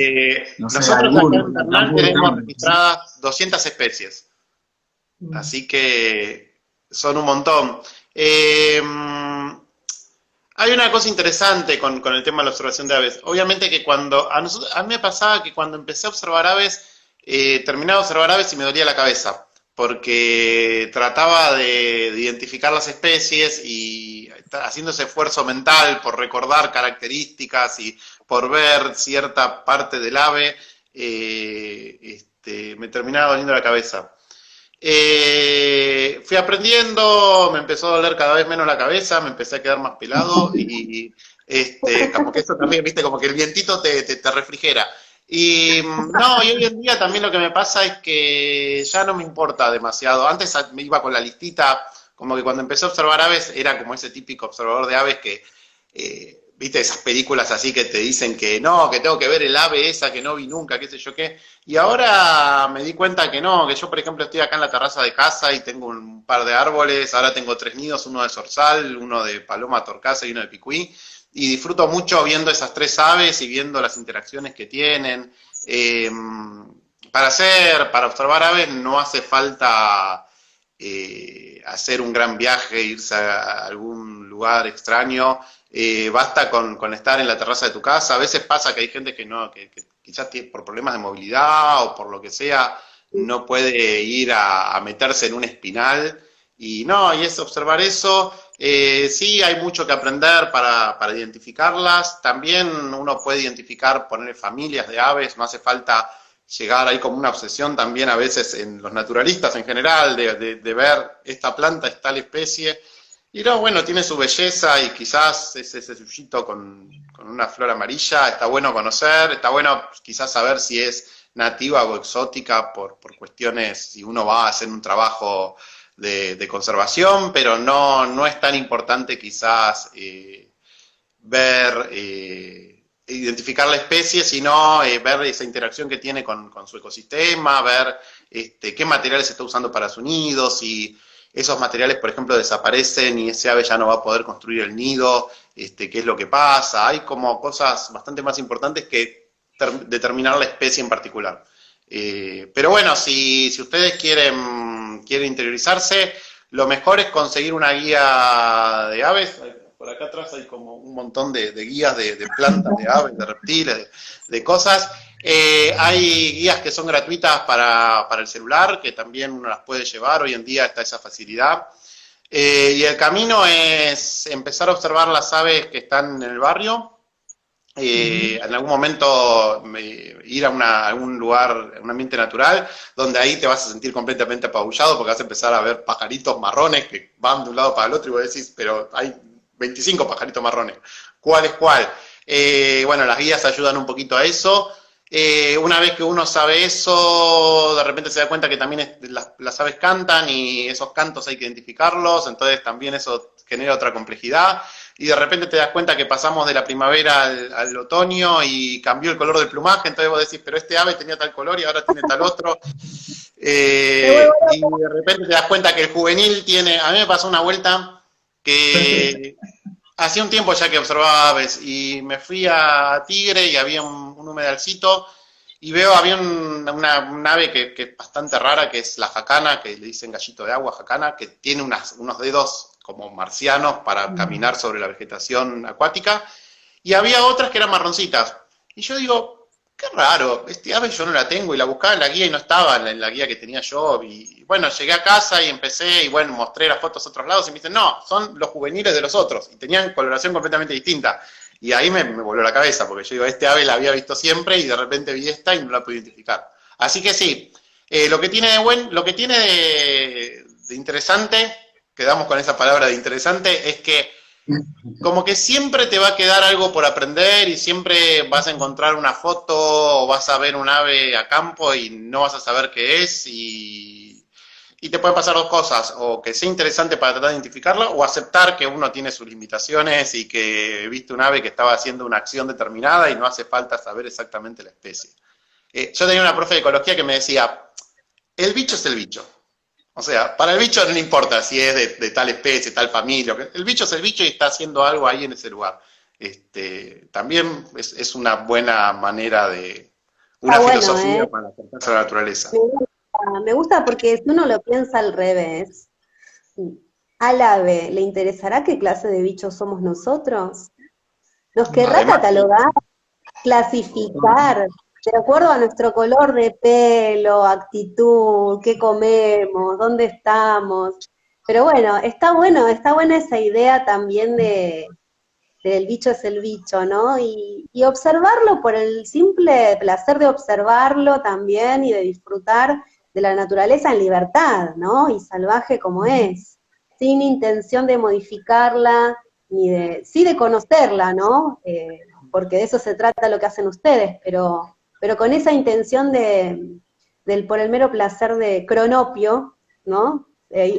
No sé, Nosotros acá algunos, en pero Bernal tampoco tenemos tanto. registradas 200 especies. Mm. Así que son un montón. Hay una cosa interesante con el tema de la observación de aves. Obviamente que a mí me pasaba que cuando empecé a observar aves, terminaba de observar aves y me dolía la cabeza, porque trataba de identificar las especies y haciendo ese esfuerzo mental por recordar características y por ver cierta parte del ave, me terminaba doliendo la cabeza. Fui aprendiendo, me empezó a doler cada vez menos la cabeza, me empecé a quedar más pelado y como que esto también, viste, como que el vientito te refrigera. Y no, y hoy en día también lo que me pasa es que ya no me importa demasiado. Antes me iba con la listita, como que cuando empecé a observar aves era como ese típico observador de aves que, viste, esas películas así que te dicen que no, que tengo que ver el ave esa que no vi nunca, qué sé yo qué. Y ahora me di cuenta que no, que yo por ejemplo estoy acá en la terraza de casa y tengo un par de árboles, ahora tengo 3 nidos, uno de zorzal, uno de paloma torcaza y uno de picuí, y disfruto mucho viendo esas 3 aves y viendo las interacciones que tienen. Eh, para observar aves no hace falta hacer un gran viaje, irse a algún lugar extraño. Basta con estar en la terraza de tu casa. A veces pasa que hay gente que no, que quizás por problemas de movilidad o por lo que sea, no puede ir a meterse en un espinal. Y no, y es observar eso. Sí, hay mucho que aprender para identificarlas. También uno puede identificar, poner familias de aves, no hace falta llegar ahí como una obsesión también a veces en los naturalistas en general, de ver esta planta, es tal especie. Y no, bueno, tiene su belleza y quizás ese suyito con una flor amarilla, está bueno conocer, está bueno quizás saber si es nativa o exótica por cuestiones, si uno va a hacer un trabajo de conservación, pero no es tan importante quizás ver, identificar la especie, sino ver esa interacción que tiene con su ecosistema, ver qué materiales está usando para su nido, si esos materiales, por ejemplo, desaparecen y ese ave ya no va a poder construir el nido, qué es lo que pasa. Hay como cosas bastante más importantes que determinar la especie en particular. Pero bueno, si ustedes quieren interiorizarse, lo mejor es conseguir una guía de aves. Por acá atrás hay como un montón de guías de plantas, de aves, de reptiles, de cosas. Hay guías que son gratuitas para el celular, que también uno las puede llevar. Hoy en día está esa facilidad. Y el camino es empezar a observar las aves que están en el barrio. En algún momento ir a algún lugar, a un ambiente natural, donde ahí te vas a sentir completamente apabullado porque vas a empezar a ver pajaritos marrones que van de un lado para el otro y vos decís, pero hay 25 pajaritos marrones, ¿cuál es cuál? Bueno, las guías ayudan un poquito a eso. Una vez que uno sabe eso, de repente se da cuenta que también las aves cantan y esos cantos hay que identificarlos, entonces también eso genera otra complejidad. Y de repente te das cuenta que pasamos de la primavera al otoño y cambió el color del plumaje, entonces vos decís, pero este ave tenía tal color y ahora tiene tal otro. Y de repente te das cuenta que el juvenil tiene... A mí me pasó una vuelta que hacía un tiempo ya que observaba aves y me fui a Tigre y había un humedalcito y había un ave que es bastante rara, que es la jacana, que le dicen gallito de agua, jacana, que tiene unos dedos como marcianos para caminar sobre la vegetación acuática, y había otras que eran marroncitas. Y yo digo, qué raro, este ave yo no la tengo, y la buscaba en la guía y no estaba en la guía que tenía yo. Y bueno, llegué a casa y empecé, y bueno, mostré las fotos a otros lados, y me dicen, no, son los juveniles de los otros, y tenían coloración completamente distinta. Y ahí me voló la cabeza, porque yo digo, este ave la había visto siempre, y de repente vi esta y no la pude identificar. Así que sí, lo que tiene de interesante, quedamos con esa palabra de interesante, es que como que siempre te va a quedar algo por aprender y siempre vas a encontrar una foto o vas a ver un ave a campo y no vas a saber qué es y te pueden pasar dos cosas, o que sea interesante para tratar de identificarla o aceptar que uno tiene sus limitaciones y que viste un ave que estaba haciendo una acción determinada y no hace falta saber exactamente la especie. Yo tenía una profe de ecología que me decía, el bicho es el bicho. O sea, para el bicho no le importa si es de tal especie, tal familia. El bicho es el bicho y está haciendo algo ahí en ese lugar. También es una buena manera una filosofía para acercarse a la naturaleza. Me gusta porque si uno lo piensa al revés, al ave, ¿le interesará qué clase de bichos somos nosotros? ¿Nos querrá catalogar, clasificar, de acuerdo a nuestro color de pelo, actitud, qué comemos, dónde estamos? Pero bueno, está buena esa idea también del bicho es el bicho, ¿no? Y observarlo por el simple placer de observarlo también y de disfrutar de la naturaleza en libertad, ¿no? Y salvaje como es, sin intención de modificarla, sí de conocerla, ¿no? Porque de eso se trata lo que hacen ustedes, pero con esa intención por el mero placer de cronopio, ¿no?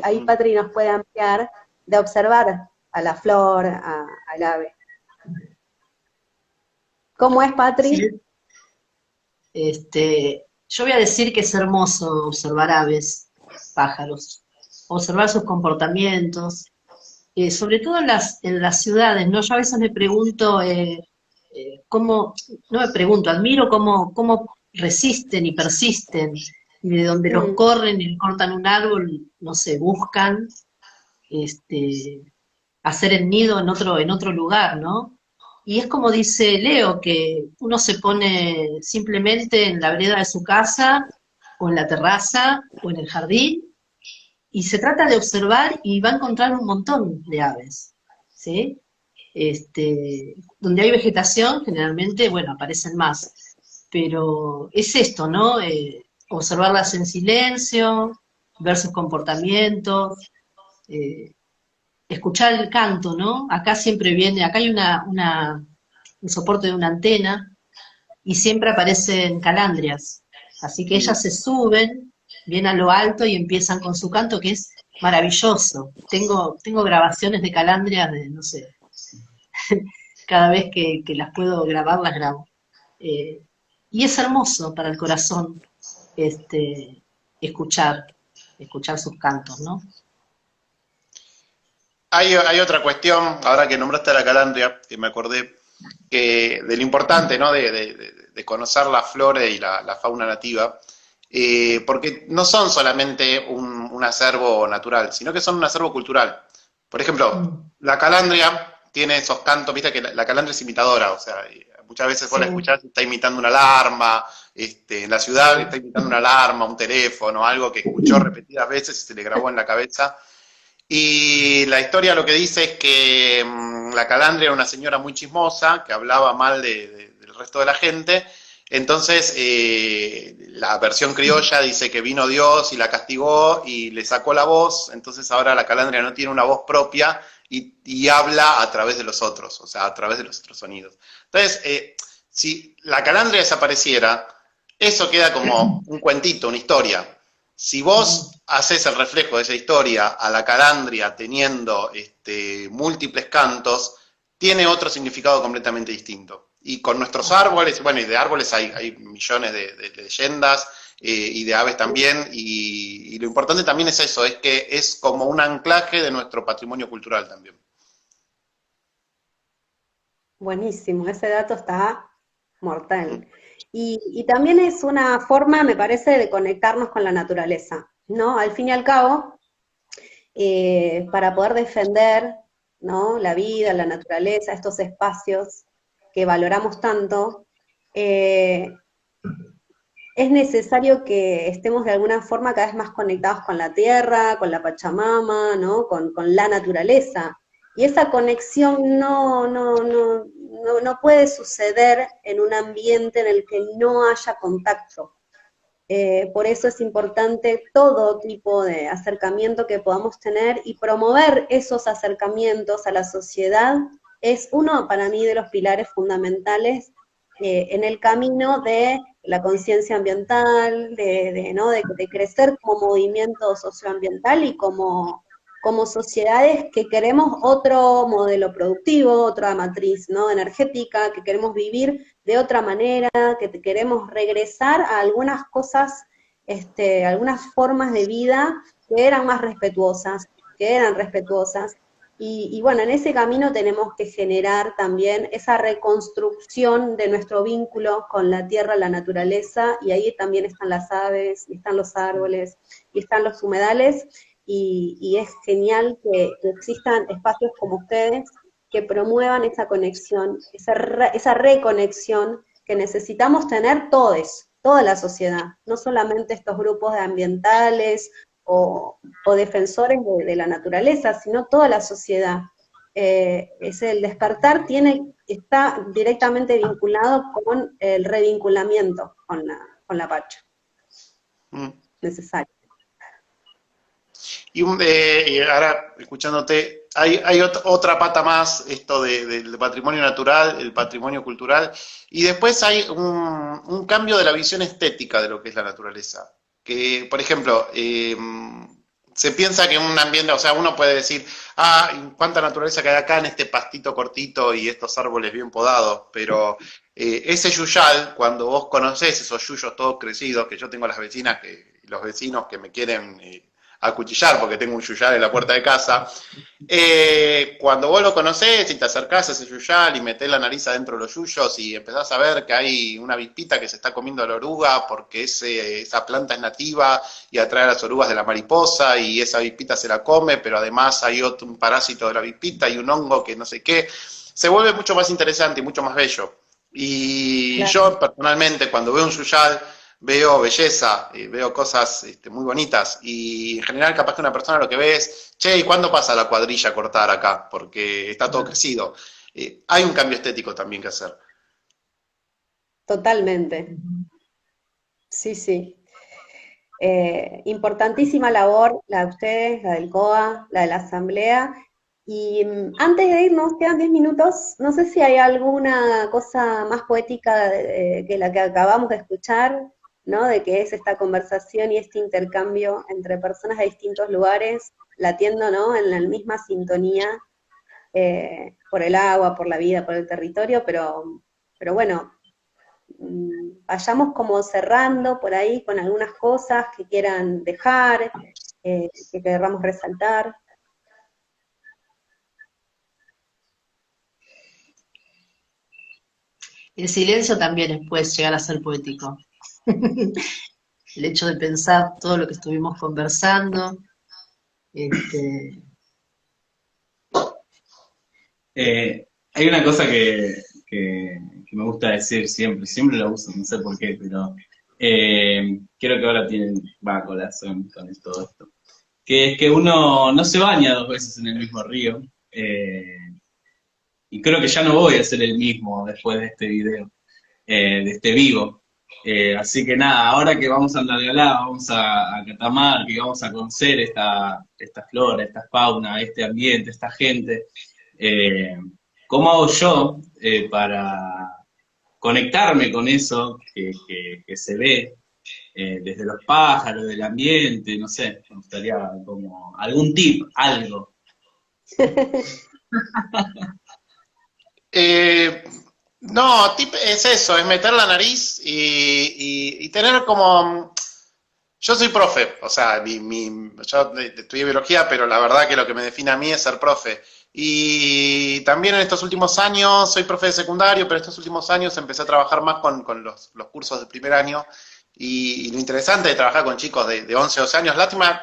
Ahí Patri nos puede ampliar, de observar a la flor, al ave. ¿Cómo es, Patri? Sí. Yo voy a decir que es hermoso observar aves, pájaros, observar sus comportamientos, sobre todo en las ciudades, ¿no? Yo a veces me pregunto admiro cómo resisten y persisten, y de donde los corren y cortan un árbol, no sé, buscan hacer el nido en otro lugar, ¿no? Y es como dice Leo, que uno se pone simplemente en la vereda de su casa, o en la terraza, o en el jardín, y se trata de observar y va a encontrar un montón de aves, ¿sí? Donde hay vegetación, generalmente, bueno, aparecen más, pero es esto, ¿no? Observarlas en silencio, ver sus comportamientos, eh, escuchar el canto, ¿no? Acá siempre viene, acá hay un soporte de una antena y siempre aparecen calandrias, así que ellas se suben bien a lo alto y empiezan con su canto que es maravilloso. Tengo grabaciones de calandrias de, no sé, cada vez que las puedo grabar, las grabo. Eh, y es hermoso para el corazón escuchar, escuchar sus cantos, ¿no? Hay otra cuestión, ahora que nombraste a la calandria, que me acordé, que de lo importante, ¿no? De conocer la flora y la fauna nativa, porque no son solamente un acervo natural, sino que son un acervo cultural. Por ejemplo, Mm, la calandria tiene esos cantos, viste que la calandria es imitadora, o sea, muchas veces vos la sí, escuchás y está imitando una alarma, en la ciudad está sí. imitando una alarma, un teléfono, algo que escuchó repetidas veces y se le grabó en la cabeza. Y la historia lo que dice es que la calandria era una señora muy chismosa, que hablaba mal del resto de la gente. Entonces, la versión criolla dice que vino Dios y la castigó y le sacó la voz. Entonces ahora la calandria no tiene una voz propia y habla a través de los otros, o sea, a través de los otros sonidos. Entonces, si la calandria desapareciera, eso queda como un cuentito, una historia. Si vos haces el reflejo de esa historia a la calandria teniendo múltiples cantos, tiene otro significado completamente distinto. Y con nuestros árboles, bueno, y de árboles hay millones de leyendas y de aves también, y lo importante también es eso, es que es como un anclaje de nuestro patrimonio cultural también. Buenísimo, ese dato está mortal. Y también es una forma, me parece, de conectarnos con la naturaleza, ¿no? Al fin y al cabo, para poder defender, ¿no? La vida, la naturaleza, estos espacios que valoramos tanto, eh, es necesario que estemos de alguna forma cada vez más conectados con la tierra, con la Pachamama, ¿no? Con la naturaleza. Y esa conexión no puede suceder en un ambiente en el que no haya contacto. Por eso es importante todo tipo de acercamiento que podamos tener y promover esos acercamientos a la sociedad es uno para mí de los pilares fundamentales en el camino de la conciencia ambiental, ¿no? de crecer como movimiento socioambiental y como sociedades que queremos otro modelo productivo, otra matriz, ¿no? energética, que queremos vivir de otra manera, que queremos regresar a algunas cosas, algunas formas de vida que eran más respetuosas, que eran respetuosas. Y bueno, en ese camino tenemos que generar también esa reconstrucción de nuestro vínculo con la tierra, la naturaleza, y ahí también están las aves, y están los árboles, y están los humedales, y es genial que existan espacios como ustedes que promuevan esa conexión, esa reconexión que necesitamos tener todos, toda la sociedad, no solamente estos grupos de ambientales o defensores de la naturaleza, sino toda la sociedad. Es el despertar está directamente vinculado con el revinculamiento con la Pacha, Mm. necesario. Y ahora, escuchándote, hay otra pata más, esto del patrimonio natural, el patrimonio cultural, y después hay un cambio de la visión estética de lo que es la naturaleza. Que, por ejemplo, se piensa que un ambiente, o sea, uno puede decir, cuánta naturaleza que hay acá en este pastito cortito y estos árboles bien podados, pero ese yuyal, cuando vos conocés esos yuyos todos crecidos, que yo tengo las vecinas, los vecinos que me quieren acuchillar porque tengo un yuyal en la puerta de casa, cuando vos lo conocés y te acercás a ese yuyal y metés la nariz adentro de los yuyos y empezás a ver que hay una avispita que se está comiendo a la oruga porque esa planta es nativa y atrae a las orugas de la mariposa y esa avispita se la come, pero además hay un parásito de la avispita y un hongo que no sé qué, se vuelve mucho más interesante y mucho más bello. Y Claro. yo personalmente cuando veo un yuyal veo belleza, veo cosas muy bonitas, y en general capaz que una persona lo que ve es, che, ¿y cuándo pasa la cuadrilla a cortar acá? Porque está todo crecido. Hay un cambio estético también que hacer. Totalmente. Sí, sí. Importantísima labor la de ustedes, la del COA, la de la Asamblea. Y antes de irnos, quedan 10 minutos, no sé si hay alguna cosa más poética que la que acabamos de escuchar, ¿no? De que es esta conversación y este intercambio entre personas de distintos lugares, latiendo, ¿no? En la misma sintonía, por el agua, por la vida, por el territorio, pero bueno, vayamos como cerrando por ahí con algunas cosas que quieran dejar, que queramos resaltar. El silencio también puede llegar a ser poético. El hecho de pensar todo lo que estuvimos conversando. Hay una cosa que me gusta decir siempre, siempre la uso, no sé por qué, pero creo que ahora va a colación con todo esto, que es que uno no se baña 2 veces en el mismo río, y creo que ya no voy a ser el mismo después de este video, de este vivo. Así que nada, ahora que vamos a Andalgalá, vamos a Catamarca, que vamos a conocer esta flora, esta fauna, este ambiente, esta gente, ¿cómo hago yo para conectarme con eso que se ve desde los pájaros, del ambiente? No sé, me gustaría como algún tip, algo. No, es eso, es meter la nariz y tener como... Yo soy profe, o sea, yo estudié biología, pero la verdad que lo que me define a mí es ser profe. Y también en estos últimos años, soy profe de secundario, pero en estos últimos años empecé a trabajar más con los cursos de primer año. Y lo interesante de trabajar con chicos de 11 o 12 años, lástima,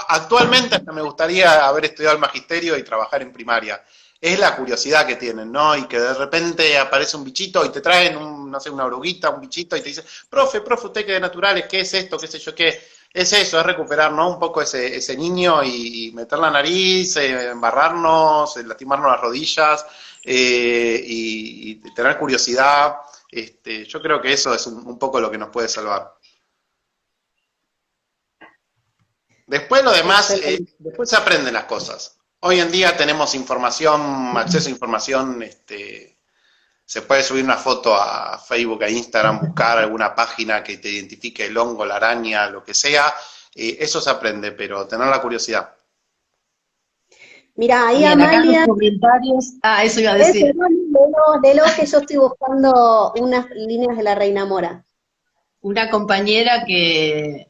actualmente hasta me gustaría haber estudiado el magisterio y trabajar en primaria. Es la curiosidad que tienen, ¿no? Y que de repente aparece un bichito y te traen, no sé, una oruguita, un bichito, y te dicen, profe, usted que de naturales, ¿qué es esto? ¿Qué sé yo qué? Es eso, es recuperar, ¿no? Un poco ese niño y meter la nariz, embarrarnos, lastimarnos las rodillas, y tener curiosidad. Yo creo que eso es un poco lo que nos puede salvar. Después lo demás, después se aprenden las cosas. Hoy en día tenemos información, acceso a información, se puede subir una foto a Facebook, a Instagram, buscar alguna página que te identifique el hongo, la araña, lo que sea, eso se aprende, pero tener la curiosidad. Mira, ahí Bien, acá en los Amalia, comentarios, eso iba a decir. de lo que yo estoy buscando unas líneas de la Reina Mora. Una compañera que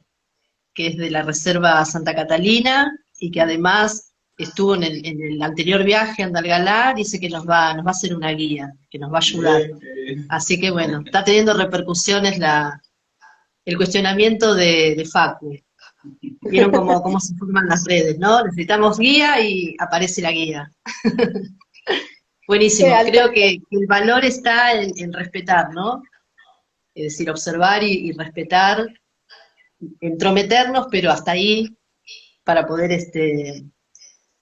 es de la Reserva Santa Catalina y que además estuvo en el anterior viaje a Andalgalá, dice que nos va a hacer una guía, que nos va a ayudar. Así que bueno, está teniendo repercusiones el cuestionamiento de Facu. Vieron cómo se forman las redes, ¿no? Necesitamos guía y aparece la guía. Buenísimo, creo que el valor está en respetar, ¿no? Es decir, observar y respetar, entrometernos, pero hasta ahí, para poder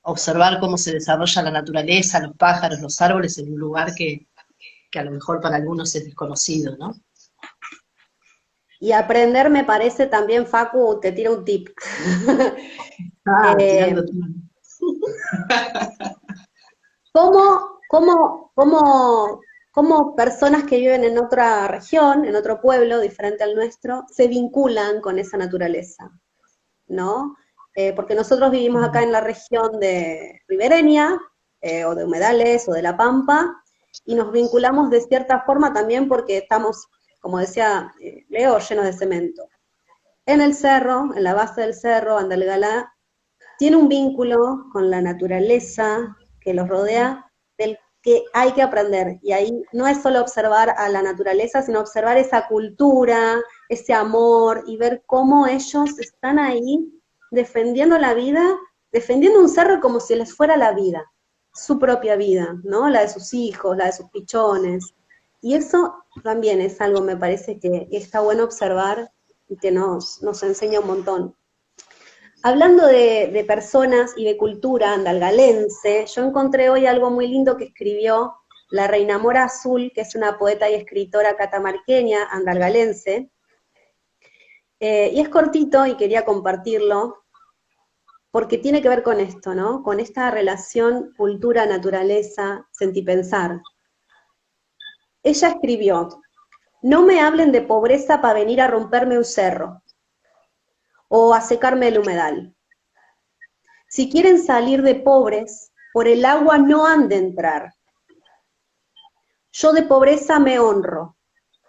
observar cómo se desarrolla la naturaleza, los pájaros, los árboles, en un lugar que a lo mejor para algunos es desconocido, ¿no? Y aprender me parece también, Facu, te tira un tip. Tirando ¿Cómo personas que viven en otra región, en otro pueblo diferente al nuestro, se vinculan con esa naturaleza, ¿no? Porque nosotros vivimos acá en la región de ribereña, o de humedales, o de La Pampa, y nos vinculamos de cierta forma también porque estamos, como decía Leo, llenos de cemento. En el cerro, en la base del cerro, Andalgalá, tiene un vínculo con la naturaleza que los rodea, del que hay que aprender. Y ahí no es solo observar a la naturaleza, sino observar esa cultura, ese amor, y ver cómo ellos están ahí defendiendo la vida, defendiendo un cerro como si les fuera la vida, su propia vida, ¿no? La de sus hijos, la de sus pichones. Y eso también es algo, me parece, que está bueno observar y que nos enseña un montón. Hablando de personas y de cultura andalgalense, yo encontré hoy algo muy lindo que escribió la Reina Mora Azul, que es una poeta y escritora catamarqueña andalgalense, y es cortito y quería compartirlo, porque tiene que ver con esto, ¿no? Con esta relación cultura-naturaleza, Ella escribió: no me hablen de pobreza para venir a romperme un cerro, o a secarme el humedal. Si quieren salir de pobres, por el agua no han de entrar. Yo de pobreza me honro,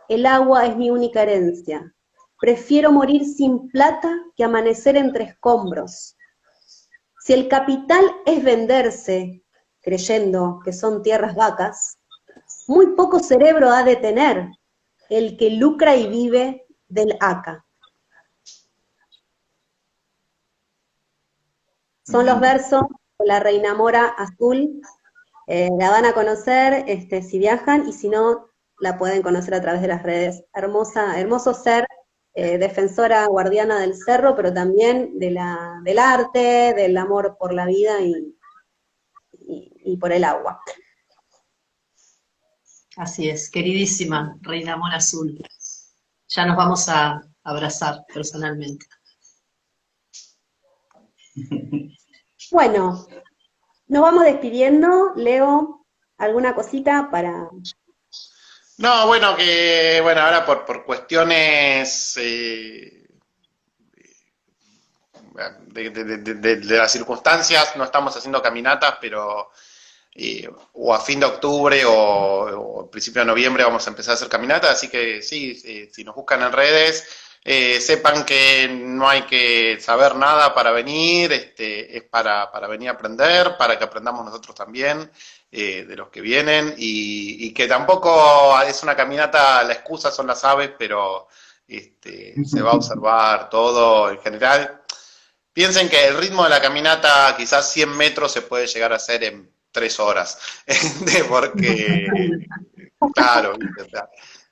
el agua es mi única herencia. Prefiero morir sin plata que amanecer entre escombros. Si el capital es venderse, creyendo que son tierras vacas, muy poco cerebro ha de tener el que lucra y vive del ACA. Son los versos de la Reina Mora Azul. La van a conocer si viajan, y si no, la pueden conocer a través de las redes. Hermoso ser, defensora guardiana del cerro, pero también del arte, del amor por la vida y por el agua. Así es, queridísima Reina Mora Azul. Ya nos vamos a abrazar personalmente. Bueno, nos vamos despidiendo. Leo, ¿alguna cosita para...? No, bueno, ahora por cuestiones de las circunstancias no estamos haciendo caminatas, pero o a fin de octubre o principio de noviembre vamos a empezar a hacer caminatas, así que sí, si nos buscan en redes, sepan que no hay que saber nada para venir, es para venir a aprender, para que aprendamos nosotros también de los que vienen, y que tampoco es una caminata, la excusa son las aves, pero se va a observar todo en general. Piensen que el ritmo de la caminata, quizás 100 metros se puede llegar a hacer en 3 horas, porque, claro,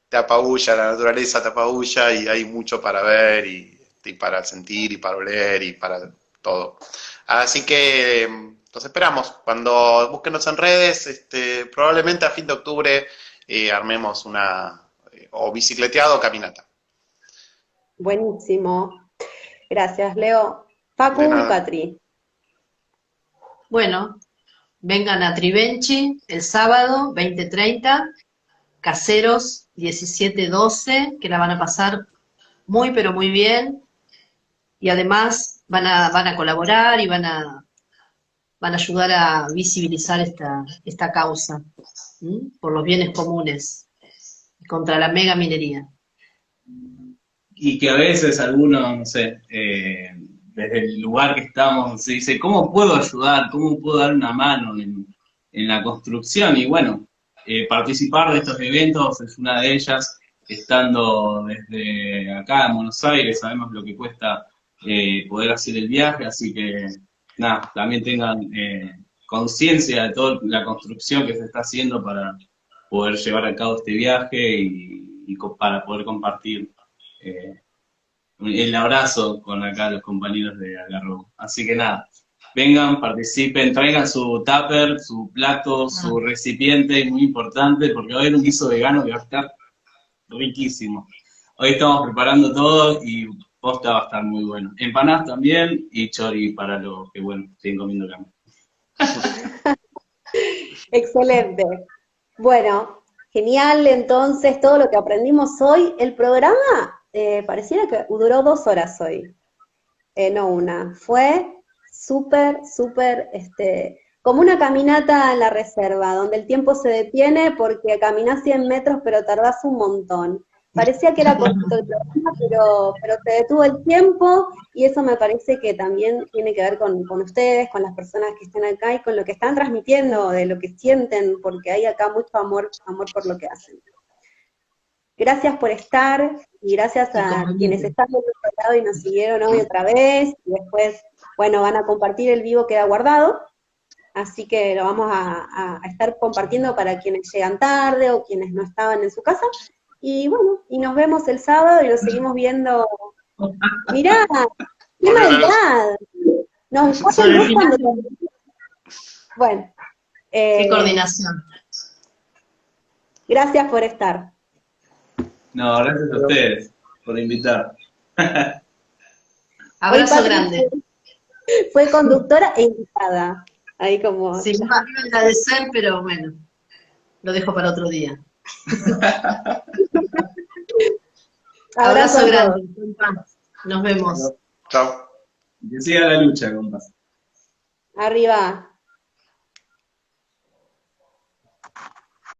te apabulla, la naturaleza te apabulla y hay mucho para ver y para sentir y para oler y para todo. Así que los esperamos. Cuando búsquenos en redes, probablemente a fin de octubre armemos una o bicicleteado o caminata. Buenísimo. Gracias, Leo. Facu, Catri. Bueno, vengan a Trivenchi el sábado 20:30, Caseros 17:12, que la van a pasar muy pero muy bien, y además van a colaborar y van a ayudar a visibilizar esta causa, por los bienes comunes contra la mega minería. Y que a veces algunos, no sé, desde el lugar que estamos, se dice, ¿cómo puedo ayudar? ¿Cómo puedo dar una mano en la construcción? Y bueno, participar de estos eventos es una de ellas, estando desde acá en Buenos Aires, sabemos lo que cuesta poder hacer el viaje, así que nada, también tengan conciencia de toda la construcción que se está haciendo para poder llevar a cabo este viaje y para poder compartir el abrazo con acá los compañeros de Algarrobo. Así que nada, vengan, participen, traigan su tupper, su plato, su recipiente, muy importante, porque va a haber un guiso vegano que va a estar riquísimo. Hoy estamos preparando todo y posta va a estar muy bueno. Empanadas también y chori para los que, bueno, siguen comiendo carne. Excelente. Bueno, genial entonces todo lo que aprendimos hoy. El programa pareciera que duró 2 horas hoy, no una. Fue súper, como una caminata en la reserva, donde el tiempo se detiene porque caminás 100 metros pero tardás un montón. Parecía que era cortito el programa, pero se detuvo el tiempo, y eso me parece que también tiene que ver con ustedes, con las personas que están acá y con lo que están transmitiendo, de lo que sienten, porque hay acá mucho amor por lo que hacen. Gracias por estar, y gracias a quienes están del otro lado y nos siguieron hoy otra vez, y después, bueno, van a compartir el vivo, queda guardado. así que lo vamos a estar compartiendo para quienes llegan tarde o quienes no estaban en su casa. Y bueno, y nos vemos el sábado y lo seguimos viendo. Mirá, qué maldad. Nos Sobre ponen el luz final, cuando... Bueno, qué coordinación. gracias por estar. No, gracias a ustedes por invitar. Abrazo Patri grande. fue conductora e invitada. Ahí como... Sí, iba a agradecer, pero bueno, lo dejo para otro día. Abrazo Abrazo a grande. todos. Nos vemos. Chao. Que siga la lucha, compas. Arriba.